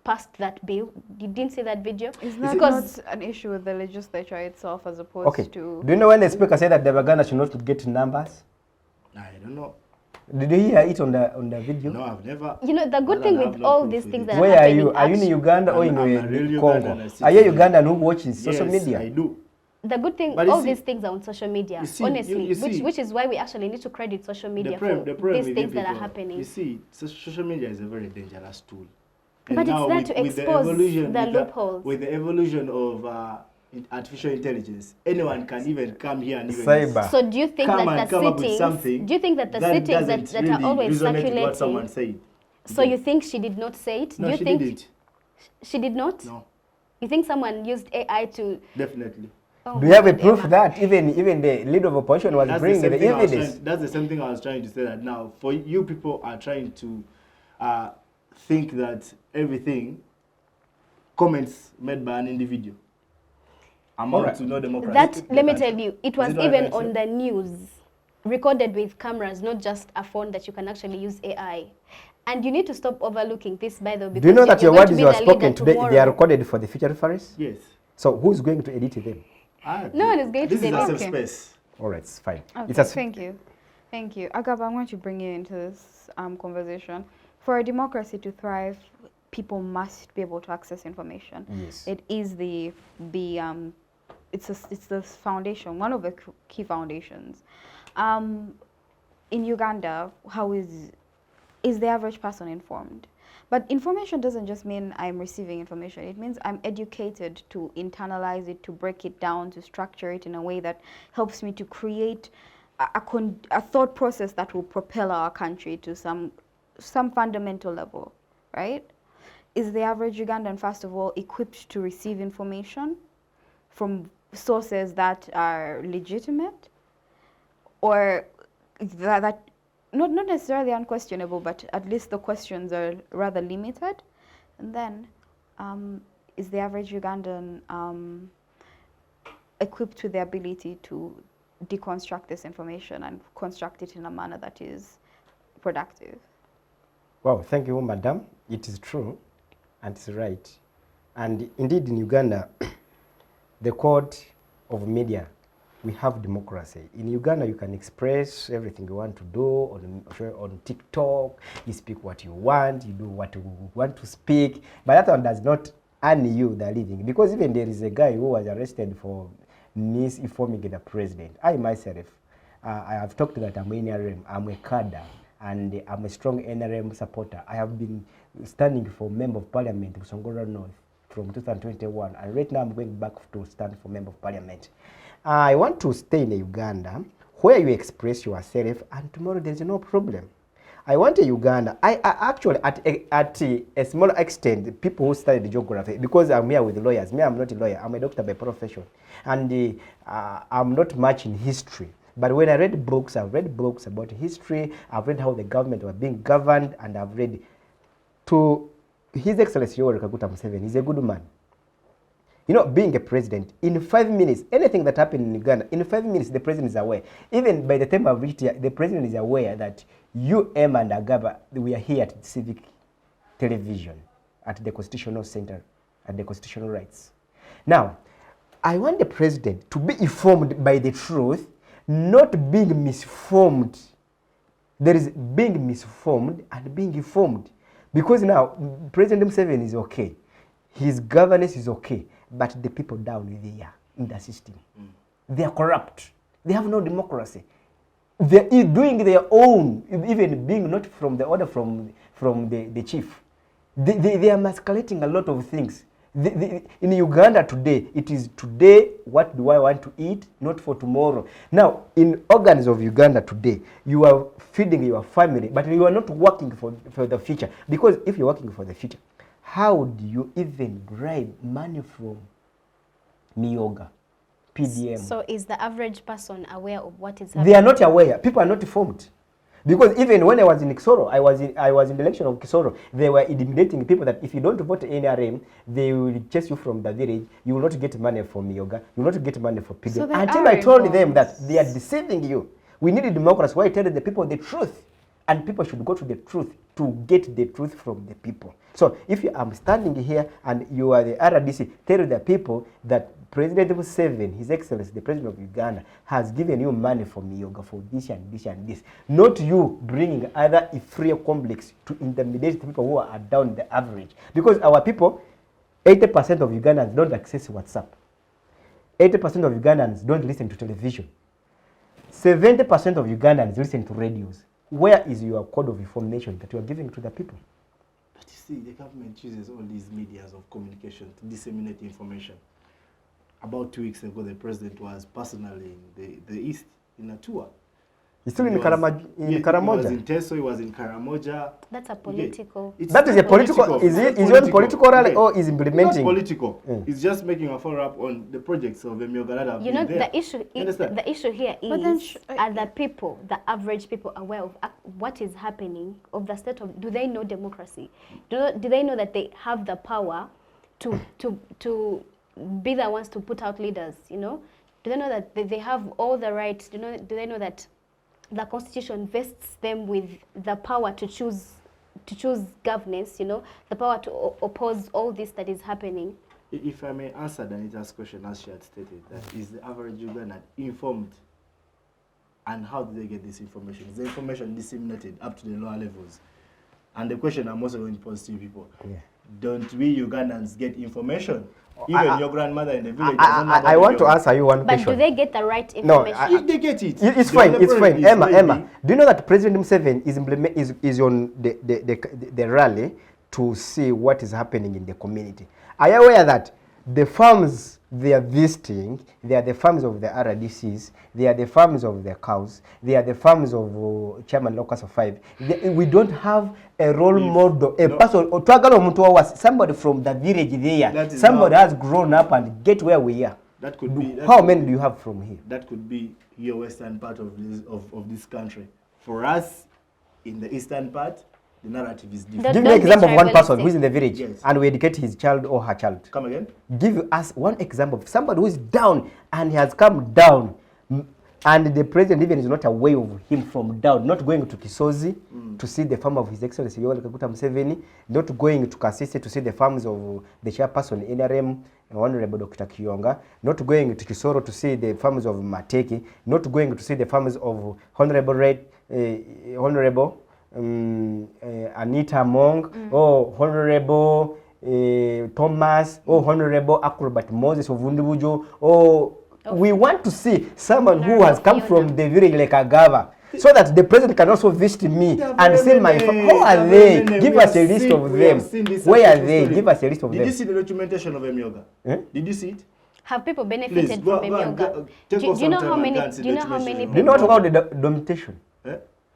C: passed that bill. You didn't see that video?
A: Is that not an issue with the legislature itself as opposed to...
B: Do you know when the speaker said that the Uganda should not get numbers?
D: I don't know.
B: Did you hear it on the video?
D: No, I've never.
C: You know, the good thing with all these things that
B: where are you? Are you in Uganda or in Congo? Are you Ugandan who watches social media?
D: Yes, I do.
C: The good thing, all these things are on social media, honestly, which is why we actually need to credit social media for these things that are happening.
D: You see, social media is a very dangerous tool.
C: And but it's there to expose the loopholes.
D: With the evolution of artificial intelligence, anyone can even come here and even
B: Cyber.
C: So do you think
D: come
C: that
D: and
C: the
D: come up with
C: sittings,
D: something
C: do you think that the
D: that
C: sittings
D: doesn't
C: that
D: really
C: are always
D: resonate with what someone
C: circulating,
D: said?
C: so you think she did not say it?
D: No,
C: do you
D: she
C: think
D: didn't.
C: she did not?
D: No,
C: You think someone used AI to...
D: definitely.
C: Oh
B: Do you have a
C: my God,
B: proof
C: Emma.
B: that even the leader of opposition was bringing the evidence?
D: That's the same thing I was trying to say, that now for you people are trying to think that everything comments made by an individual amount
B: Alright.
D: to no democracy.
C: That, let me tell you, it was
D: Is it what
C: even
D: I'm trying
C: on
D: to
C: the news, recorded with cameras, not just a phone that you can actually use AI. And you need to stop overlooking this, by the way,
B: Do you know that your
C: going
B: words
C: to be
B: you are
C: the leader
B: spoken today, they are
C: tomorrow.
B: recorded for the future reference?
D: Yes.
B: So who's going to edit them?
C: No one is going to
D: This is
C: delete.
D: a safe
A: Okay.
D: space.
B: All right, it's fine.
A: Okay,
B: It's a
A: thank you. Thank you. Agaba, I'm going to bring you into this conversation. For a democracy to thrive, people must be able to access information.
B: Yes.
A: It is it's the foundation, one of the key foundations. In Uganda, how is the average person informed? But information doesn't just mean I'm receiving information. It means I'm educated to internalize it, to break it down, to structure it in a way that helps me to create a thought process that will propel our country to some fundamental level, right? Is the average Ugandan, first of all, equipped to receive information from sources that are legitimate, or that not necessarily unquestionable, but at least the questions are rather limited? And then, is the average Ugandan equipped with the ability to deconstruct this information and construct it in a manner that is productive?
B: Well, thank you, madam. It is true, and it's right. And indeed, in Uganda, the code of media, we have democracy. In Uganda, you can express everything you want to do on TikTok. You speak what you want, you do what you want to speak, but that one does not earn you the living. Because even there is a guy who was arrested for misinforming the president. I myself, I have talked that I'm in NRM, I'm a cadre, and I'm a strong NRM supporter. I have been standing for Member of Parliament in Songora North from 2021, and right now I'm going back to stand for Member of Parliament. I want to stay in Uganda where you express yourself, and tomorrow there is no problem. I want a Uganda. I actually, at a small extent, people who studied geography, because I'm here with lawyers. Me, I'm not a lawyer. I'm a doctor by profession. And I'm not much in history. But when I read books, I've read books about history. I've read how the government were being governed, and I've read to His Excellency Yoweri Kaguta Museveni. He's a good man. You know, being a president, in 5 minutes, anything that happened in Uganda, in 5 minutes, the president is aware. Even by the time I've reached here, the president is aware that you, Emma, and Agaba, we are here at Civic television, at the Constitutional Center, at the Constitutional Rights. Now, I want the president to be informed by the truth, not being misformed. There is being misformed and being informed. Because now, President Museveni is okay. His governance is okay. But the people down there in the system, they are corrupt. They have no democracy. They are doing their own, even being not from the order from the chief. They are masquerading a lot of things. In Uganda today, it is today, what do I want to eat, not for tomorrow. Now, in organs of Uganda today, you are feeding your family, but you are not working for the future. Because if you're working for the future, how do you even bribe money from Miyoga, PDM? So
C: is the average person aware of what is happening?
B: they are not aware. People are not informed. Because even when I was in Ciasor, I was in the election of Ciasor, they were intimidating people that if you don't vote NRM, they will chase you from the village. You will not get money from Miyoga. You will not get money for PDM.
A: So
B: until I told them that they are deceiving you. We need a democracy where I tell the people the truth. And people should go to the truth to get the truth from the people. So if I'm standing here and you are the RDC, tell the people that President Museveni, His Excellency, the President of Uganda, has given you money from yoga for this and this and this. Not you bringing other free complex to intimidate the people who are down the average. Because our people, 80% of Ugandans don't access WhatsApp. 80% of Ugandans don't listen to television. 70% of Ugandans listen to radios. Where is your code of information that you are giving to the people?
D: But you see, the government uses all these medias of communication to disseminate information. about 2 weeks ago, the president was personally in the east in a tour.
B: He's still in
D: Karamoja. He was
B: Karamoja.
D: in Teso, he was in Karamoja.
C: That's a political.
B: That is a political. Is he on political rally or is implementing?
D: Not political. It's just making a follow-up on the projects of Uganda.
C: You know, the issue here is, are the people, the average people, aware of what is happening, of the state of, do they know democracy? Do they know that they have the power to be the ones to put out leaders, you know? Do they know that they have all the rights? Do they know that the constitution vests them with the power to choose governance, you know, the power to oppose all this that is happening?
D: If I may answer Danita's question, as she had stated, that is the average Ugandan informed, and how do they get this information? Is the information disseminated up to the lower levels? And the question I'm also going to pose to you people, don't we Ugandans get information? Even your grandmother in the village doesn't know about
B: I want to answer you one question.
C: But do they get the right information?
D: No, they get it.
B: It's fine. It's fine. Emma, do you know that President Museveni is on the rally to see what is happening in the community? Are you aware that the farms they are visiting, they are the farms of the RDCs, they are the farms of the cows, they are the farms of Chairman Locus of 5. We don't have a role model, a person, or somebody from the village there. Somebody has grown up and get where we are.
D: That could be.
B: How many do you have from here?
D: That could be your western part of this country. For us, in the eastern part, the narrative is different.
B: Give me an example of one person who is in the village and we educate his child or her child.
D: Come again?
B: Give us one example of somebody who is down and he has come down and the president even is not aware of him from down, not going to Kisozi to see the farm of His Excellency Yoweri Kaguta Museveni, not going to Kasese to see the farms of the chairperson NRM, Honorable Dr. Kiyonga, not going to Kisoro to see the farms of Mateki, not going to see the farms of Honorable Anita Mong, or Honorable Thomas, or Honorable Acrobat Moses of Wundubujo, or we want to see someone who has come from the village like Agaba, so that the president can also visit me and say my who are they? Give us a list of them. Where are they? Give us a list of them.
D: Did you see the documentation of Emyoga? Did you see it?
C: Have people benefited from Emyoga? Do you know how many? Do you know how many?
B: Do you know what about the documentation?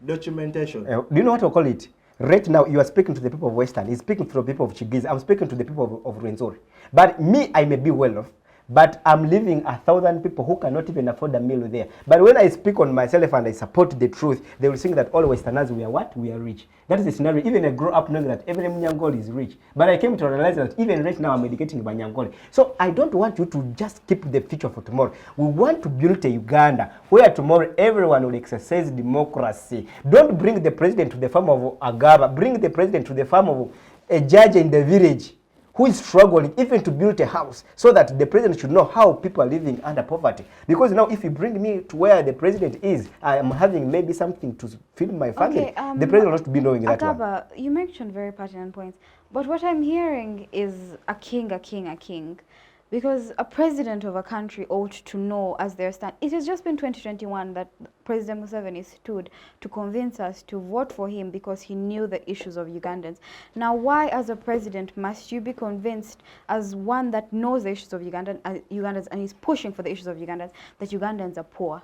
D: Documentation.
B: Do you know what to call it? Right now, you are speaking to the people of Western. He's speaking to the people of Chigiz. I'm speaking to the people of Rwenzori. But me, I may be well off. But I'm leaving 1,000 people who cannot even afford a meal there. But when I speak on myself and I support the truth, they will think that all Westerners, we are what? We are rich. That is the scenario. Even I grew up knowing that every Nyangol is rich. But I came to realize that even right now I'm educating by Nyangol. So I don't want you to just keep the future for tomorrow. We want to build a Uganda where tomorrow everyone will exercise democracy. Don't bring the president to the farm of Agaba. Bring the president to the farm of a judge in the village who is struggling even to build a house, so that the president should know how people are living under poverty. Because now if you bring me to where the president is, I am having maybe something to feed my family. The president has to be knowing that
A: Agaba, you mentioned very pertinent points. But what I'm hearing is a king. Because a president of a country ought to know as their stand. It has just been 2021 that President Museveni stood to convince us to vote for him because he knew the issues of Ugandans. Now, why as a president must you be convinced as one that knows the issues of Ugandans and is pushing for the issues of Ugandans that Ugandans are poor?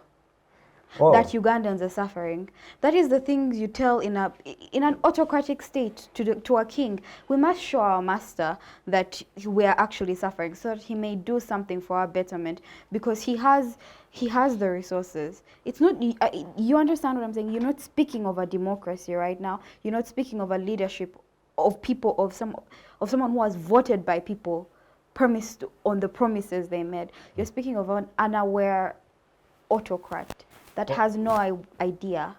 A: That Ugandans are suffering. That is the things you tell in an autocratic state to a king. We must show our master that we are actually suffering, so that he may do something for our betterment, because he has the resources. It's not you understand what I'm saying? You're not speaking of a democracy right now. You're not speaking of a leadership of people, of someone who was voted by people, promised on the promises they made. You're speaking of an unaware autocrat that has no idea.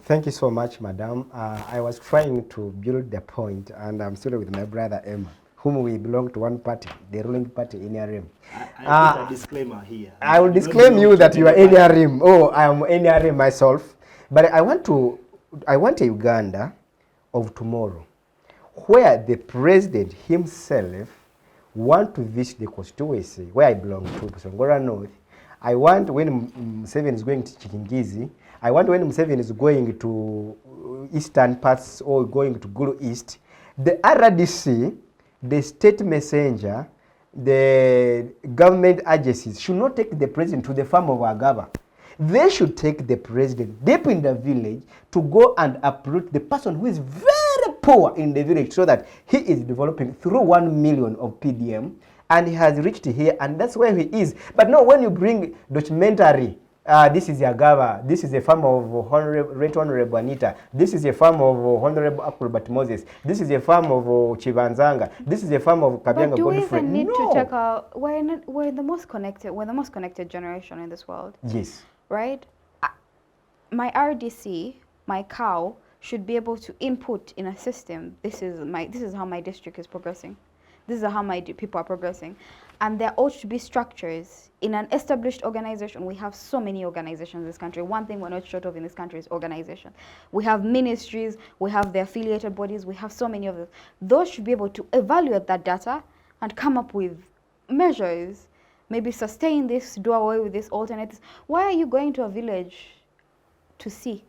B: Thank you so much, madam. I was trying to build the point, and I'm still with my brother Emma, whom we belong to one party, the ruling party in NRM.
D: I put a disclaimer here.
B: I will disclaim you that you are NRM. Oh, I am NRM myself. But I want a Uganda of tomorrow, where the president himself want to visit the constituency where I belong to, Songora North. I want when Museveni is going to Chikingizi, I want when Museveni is going to eastern parts or going to Gulu East, the RDC, the state messenger, the government agencies should not take the president to the farm of Agaba. They should take the president deep in the village to go and uproot the person who is very poor in the village so that he is developing through 1 million of PDM and he has reached here and that's where he is. But no, when you bring documentary, this is Agaba, this is a farm of Honorable Danita, this is a farm of Honorable Albert Moses, this is a farm of Chivanzanga, this is a farm of Kabyanga
A: But do we
B: Godfrey.
A: even need
B: No.
A: to check out, we're the most connected generation in this world,
B: Yes.
A: right? My RDC, my cow, should be able to input in a system. This is how my district is progressing. This is how my people are progressing. And there ought to be structures. In an established organization, we have so many organizations in this country. One thing we're not short of in this country is organization. We have ministries, we have the affiliated bodies, we have so many of them. Those should be able to evaluate that data and come up with measures. Maybe sustain this, do away with this, alternate this. Why are you going to a village to see?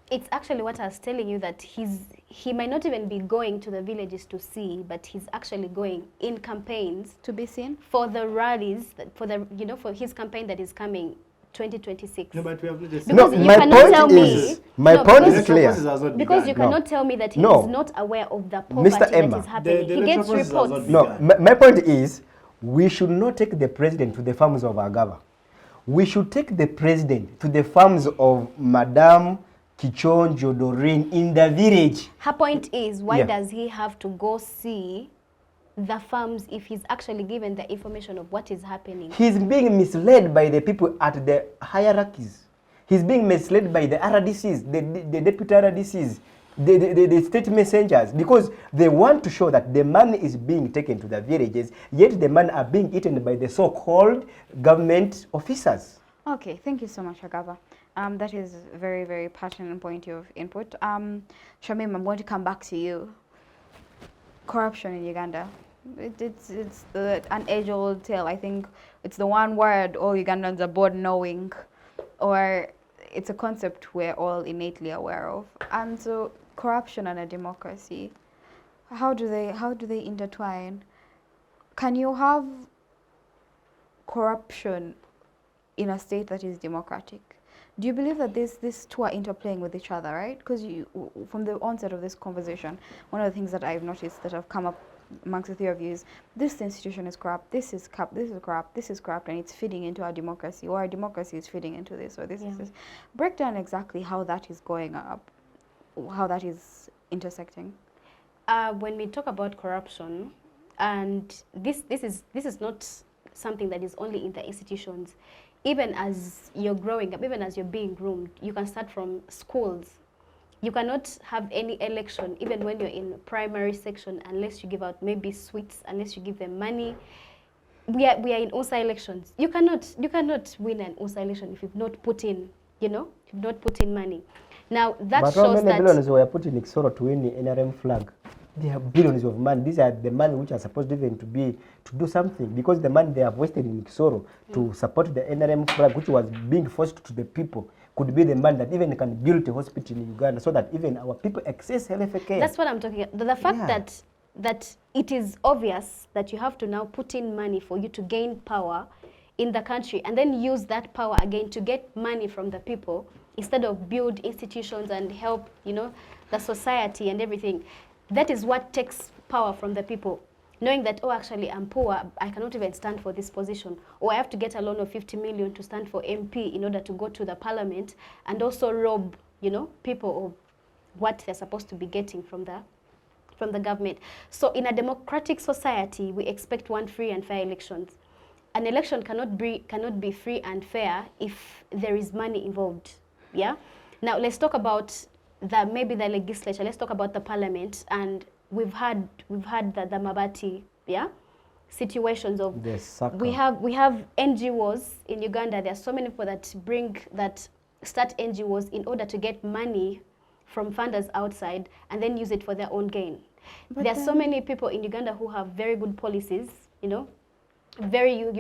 C: It's actually what I was telling you, that he might not even be going to the villages to see, but he's actually going in campaigns
A: To be seen?
C: for the rallies, for his campaign that is coming 2026.
D: No, but we have not just
C: Because
B: No,
C: you
B: my
C: cannot
B: point
C: tell
B: is,
C: me-
B: my
C: no,
B: point
C: because-
B: is clear.
C: Because you
B: No.
C: cannot tell me that he
B: No.
C: is not aware of the poverty that
B: Emma,
C: is happening.
D: the
C: He gets
D: electoral process has not
C: reports.
D: been-
B: No, my point is, we should not take the president to the farms of Agaba. We should take the president to the farms of Madame Kichonjo Doreen in the village.
C: Her point is, why
B: Yeah.
C: does he have to go see the farms if he's actually given the information of what is happening?
B: He's being misled by the people at the hierarchies. He's being misled by the RDCs, the deputy RDCs, the state messengers, because they want to show that the money is being taken to the villages, yet the money are being eaten by the so-called government officers.
A: Okay, thank you so much, Agaba. That is a very, very pertinent point of input. Shamim, I'm going to come back to you. Corruption in Uganda. It's an age-old tale. I think it's the one word all Ugandans are bored knowing, or it's a concept we're all innately aware of. And so, corruption and a democracy, how do they intertwine? Can you have corruption in a state that is democratic? Do you believe that these two are interplaying with each other, right? Because from the onset of this conversation, one of the things that I've noticed that have come up amongst the three of you is this institution is corrupt, this is corrupt, this is corrupt, and it's feeding into our democracy, or our democracy is feeding into this, or this is this. Break down exactly how that is going up, how that is intersecting.
C: When we talk about corruption, and this is not something that is only in the institutions. Even as you're growing up, even as you're being groomed, you can start from schools. You cannot have any election, even when you're in primary section, unless you give out maybe sweets, unless you give them money. We are in OSA elections. You cannot win an OSA election if you've not put in, you've not put in money. Now that
B: But how
C: shows
B: many
C: that
B: billions were put in Ceasor to win the NRM flag? They have billions of money. These are the money which are supposed even to do something, because the money they have wasted in Ceasor to support the NRM flag, which was being forced to the people, could be the money that even can build a hospital in Uganda so that even our people access health care.
C: That's what I'm talking about. The fact that it is obvious that you have to now put in money for you to gain power in the country, and then use that power again to get money from the people instead of build institutions and help, the society and everything. That is what takes power from the people. Knowing that, oh, actually, I'm poor, I cannot even stand for this position. Or I have to get a loan of 50 million to stand for MP in order to go to the parliament, and also rob, people of what they're supposed to be getting from the government. So in a democratic society, we expect free and fair elections. An election cannot be free and fair if there is money involved. Yeah? Now let's talk about maybe the legislature. Let's talk about the parliament, and we've had the Mabati, situations of we have NGOs in Uganda. There are so many people that start NGOs in order to get money from funders outside and then use it for their own gain. But there are so many people in Uganda who have very good policies, you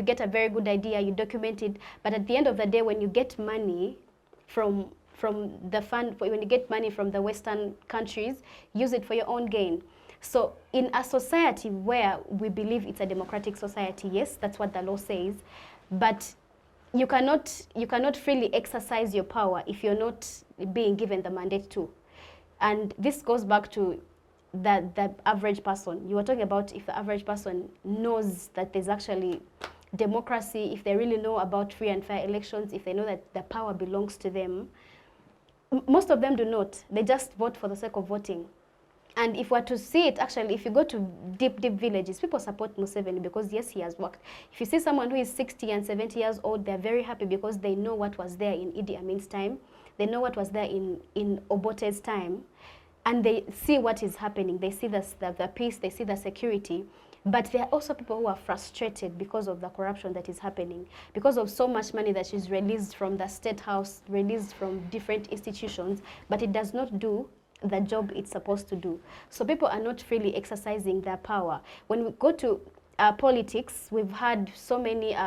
C: get a very good idea, you document it, but at the end of the day, when you get money from the fund, when you get money from the Western countries, use it for your own gain. So in a society where we believe it's a democratic society, yes, that's what the law says, but you cannot freely exercise your power if you're not being given the mandate to. And this goes back to the average person. You were talking about if the average person knows that there's actually democracy, if they really know about free and fair elections, if they know that the power belongs to them. Most of them do not. They just vote for the sake of voting. And if we're to see it, actually, if you go to deep villages, people support Museveni because, yes, he has worked. If you see someone who is 60 and 70 years old, they're very happy because they know what was there in Idi Amin's time. They know what was there in Obote's time. And they see what is happening. They see the peace, they see the security. But there are also people who are frustrated because of the corruption that is happening, because of so much money that is released from the state house, released from different institutions, but it does not do the job it's supposed to do. So people are not freely exercising their power. When we go to politics, we've had so many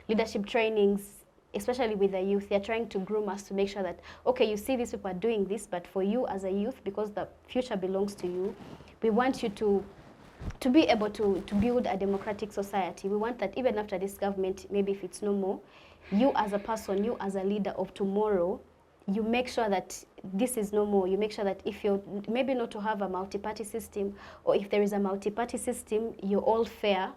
C: leadership trainings, especially with the youth. They're trying to groom us to make sure that, okay, you see these people are doing this, but for you as a youth, because the future belongs to you, we want you to be able to build a democratic society. We want that even after this government, maybe if it's no more, you as a person, you as a leader of tomorrow, you make sure that this is no more. You make sure that if you're maybe not to have a multi-party system, or if there is a multi-party system, you're all fair,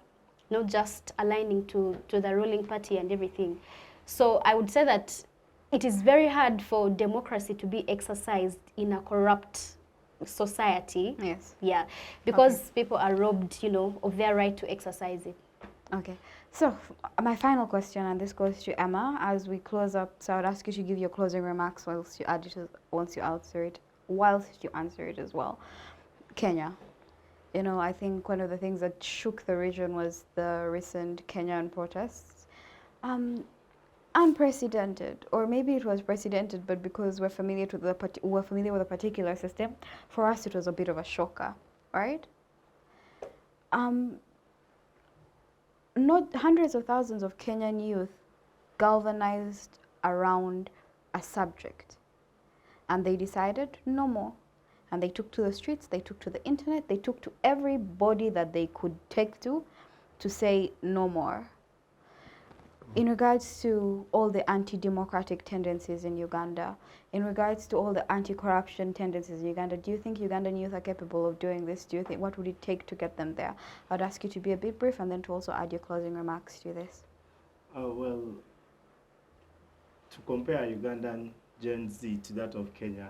C: not just aligning to the ruling party and everything. So I would say that it is very hard for democracy to be exercised in a corrupt society.
A: Yes.
C: Yeah, because people are robbed, of their right to exercise it.
A: Okay. So my final question, and this goes to Emma as we close up. So I would ask you to give your closing remarks whilst you answer it as well. Kenya. I think one of the things that shook the region was the recent Kenyan protests. Unprecedented, or maybe it was precedented, but because we're familiar with a particular system, for us it was a bit of a shocker, right? Not hundreds of thousands of Kenyan youth galvanized around a subject, and they decided no more. And they took to the streets, they took to the internet, they took to everybody that they could take to say no more. In regards to all the anti-democratic tendencies in Uganda, in regards to all the anti-corruption tendencies in Uganda, do you think Ugandan youth are capable of doing this? Do you think, what would it take to get them there? I'd ask you to be a bit brief and then to also add your closing remarks to this.
D: Well, to compare Ugandan Gen Z to that of Kenya,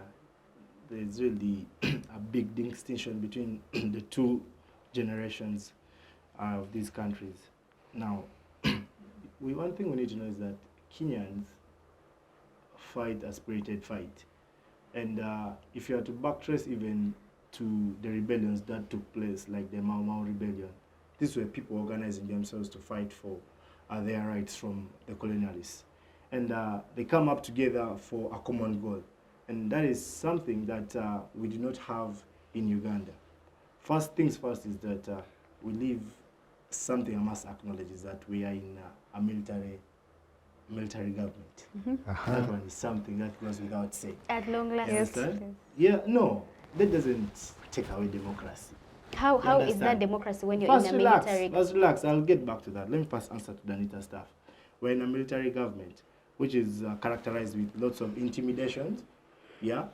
D: there's really a big distinction between the two generations of these countries. Now, one thing we need to know is that Kenyans fight a spirited fight. And if you are to backtrace even to the rebellions that took place, like the Mau Mau rebellion, these were people organizing themselves to fight for their rights from the colonialists. And they come up together for a common goal. And that is something that we do not have in Uganda. First things first is that we live, something I must acknowledge is that we are in a military government.
A: Mm-hmm.
D: That one is something that goes without saying.
C: At long last.
A: Yes.
D: Yeah, no, that doesn't take away democracy.
C: How is that democracy when you're
D: First
C: in a
D: relax,
C: military?
D: Let's relax. I'll get back to that. Let me first answer to Danita's stuff. We're in a military government, which is characterized with lots of intimidations, yeah,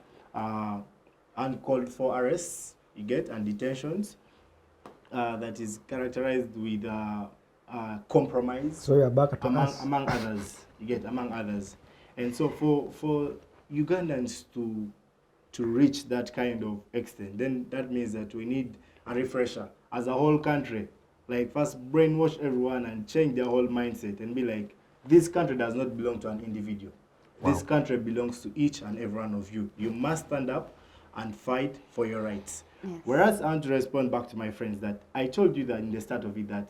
D: uncalled for arrests, you get, and detentions. That is characterized with compromise.
B: So you're back to
D: among others, you get, among others. And so for Ugandans to reach that kind of extent, then that means that we need a refresher as a whole country. Like, first brainwash everyone and change their whole mindset and be like, this country does not belong to an individual. Wow. This country belongs to each and every one of you. You must stand up and fight for your rights. Yes. Whereas I want to respond back to my friends that I told you that in the start of it that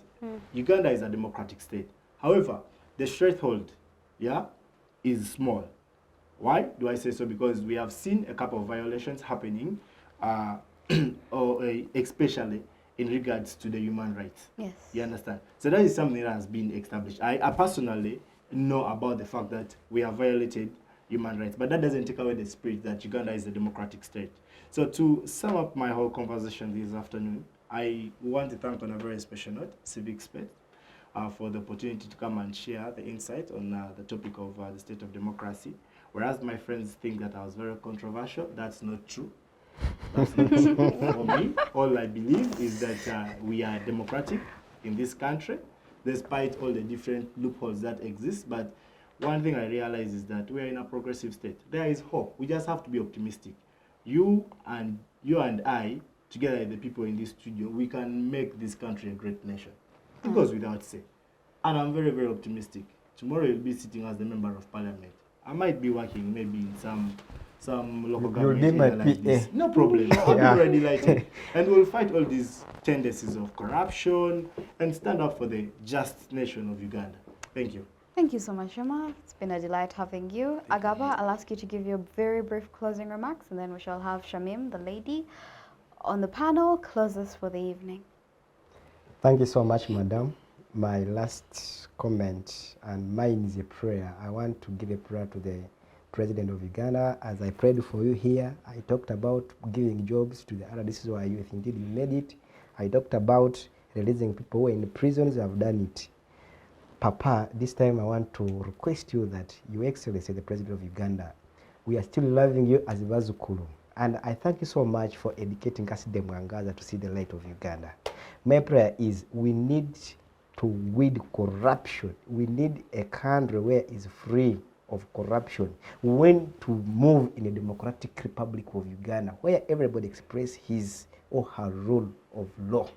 D: Uganda is a democratic state. However, the threshold, yeah, is small. Why do I say so? Because we have seen a couple of violations happening, especially in regards to the human rights.
A: Yes.
D: You understand? So that is something that has been established. I personally know about the fact that we have violated human rights, but that doesn't take away the spirit that Uganda is a democratic state. So to sum up my whole conversation this afternoon, I want to thank on a very special note, Civic Space, for the opportunity to come and share the insight on the topic of the state of democracy. Whereas my friends think that I was very controversial, that's not true. That's not true. For me, all I believe is that we are democratic in this country, despite all the different loopholes that exist. But one thing I realize is that we are in a progressive state. There is hope. We just have to be optimistic. You and I, together with the people in this studio, we can make this country a great nation. It goes without say. And I'm very, very optimistic. Tomorrow you'll be sitting as the member of parliament. I might be working maybe in some local government area like this. No problem. I'm already delighted. And we'll fight all these tendencies of corruption and stand up for the just nation of Uganda. Thank you.
A: Thank you so much, Emma. It's been a delight having you. Agaba, I'll ask you to give your very brief closing remarks, and then we shall have Shamim, the lady, on the panel, close us for the evening.
B: Thank you so much, madam. My last comment, and mine is a prayer. I want to give a prayer to the President of Uganda. As I prayed for you here, I talked about giving jobs to the other. This is why youth, indeed, you made it. I talked about releasing people who are in prisons. I've done it. Papa, this time I want to request you that Your Excellency, the President of Uganda, we are still loving you as Bazukulu. And I thank you so much for educating us, the Mwangaza, to see the light of Uganda. My prayer is we need to weed corruption. We need a country where it's free of corruption. We want to move in a democratic republic of Uganda, where everybody expresses his or her rule of law,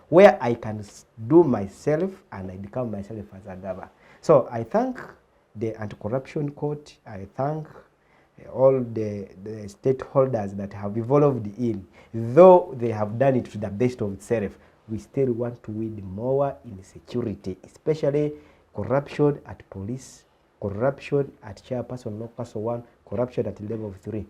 B: where I can do myself and I become myself as Agaba. So I thank the Anti-Corruption Court. I thank all the stakeholders that have involved in. Though they have done it to the best of itself, we still want to weed more in security, especially corruption at police, corruption at chairperson, local 1, corruption at level 3.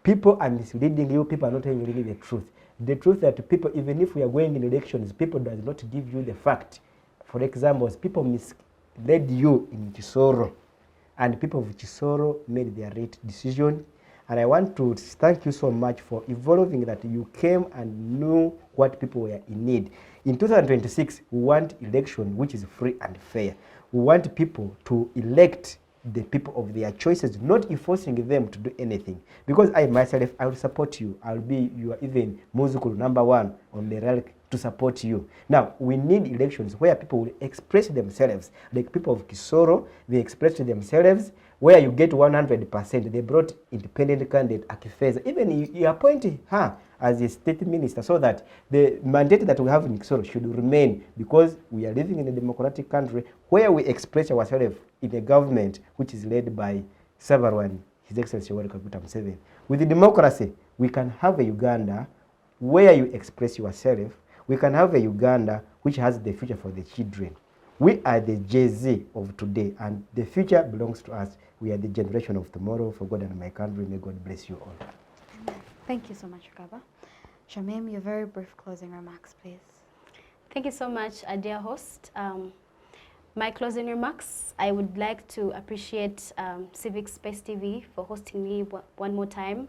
B: People are misleading you, people are not telling you the truth. The truth that people, even if we are going in elections, people does not give you the fact. For example, people misled you in Ceasor, and people of Ceasor made their right decision. And I want to thank you so much for evolving that you came and knew what people were in need. In 2026, we want election which is free and fair. We want people to elect the people of their choices, not enforcing them to do anything. Because I myself, I will support you. I'll be your even Muzukulu #1 on the rally to support you. Now, we need elections where people will express themselves. Like people of Ceasor, they expressed themselves, where you get 100%. They brought independent candidate Akifeza. Even you appoint her as a state minister, so that the mandate that we have in Ceasor should remain, because we are living in a democratic country where we express ourselves in a government which is led by sovereign, His Excellency Yoweri Kaguta Museveni. With the democracy, we can have a Uganda where you express yourself. We can have a Uganda which has the future for the children. We are the Jay-Z of today, and the future belongs to us. We are the generation of tomorrow. For God and my country, may God bless you all.
A: Thank you so much, Agaba. Shamim, your very brief closing remarks, please.
C: Thank you so much, dear host. My closing remarks, I would like to appreciate Civic Space TV for hosting me one more time.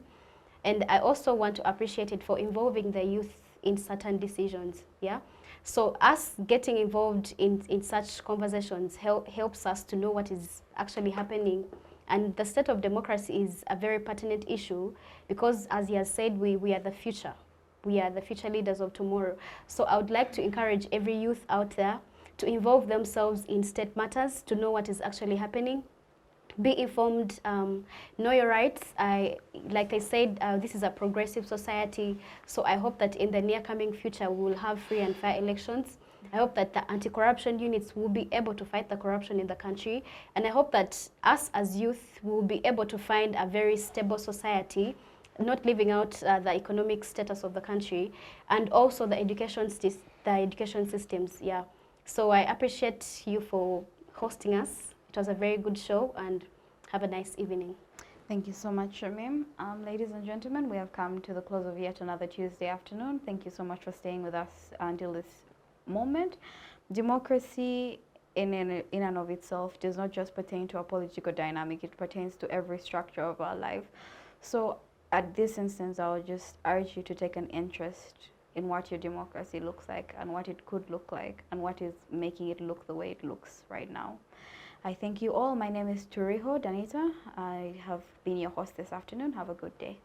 C: And I also want to appreciate it for involving the youth in certain decisions. Yeah. So us getting involved in such conversations helps us to know what is actually happening. And the state of democracy is a very pertinent issue because, as he has said, we are the future. We are the future leaders of tomorrow. So I would like to encourage every youth out there to involve themselves in state matters, to know what is actually happening. Be informed, know your rights. Like I said, this is a progressive society, so I hope that in the near coming future we will have free and fair elections. I hope that the anti-corruption units will be able to fight the corruption in the country, and I hope that us as youth will be able to find a very stable society, not leaving out the economic status of the country, and also the education systems. Yeah. So I appreciate you for hosting us. It was a very good show, and have a nice evening.
A: Thank you so much, Shamim. Ladies and gentlemen, we have come to the close of yet another Tuesday afternoon. Thank you so much for staying with us until this moment. Democracy in and of itself does not just pertain to our political dynamic, it pertains to every structure of our life. So at this instance, I would just urge you to take an interest in what your democracy looks like and what it could look like and what is making it look the way it looks right now. I thank you all. My name is Turiho Danita. I have been your host this afternoon. Have a good day.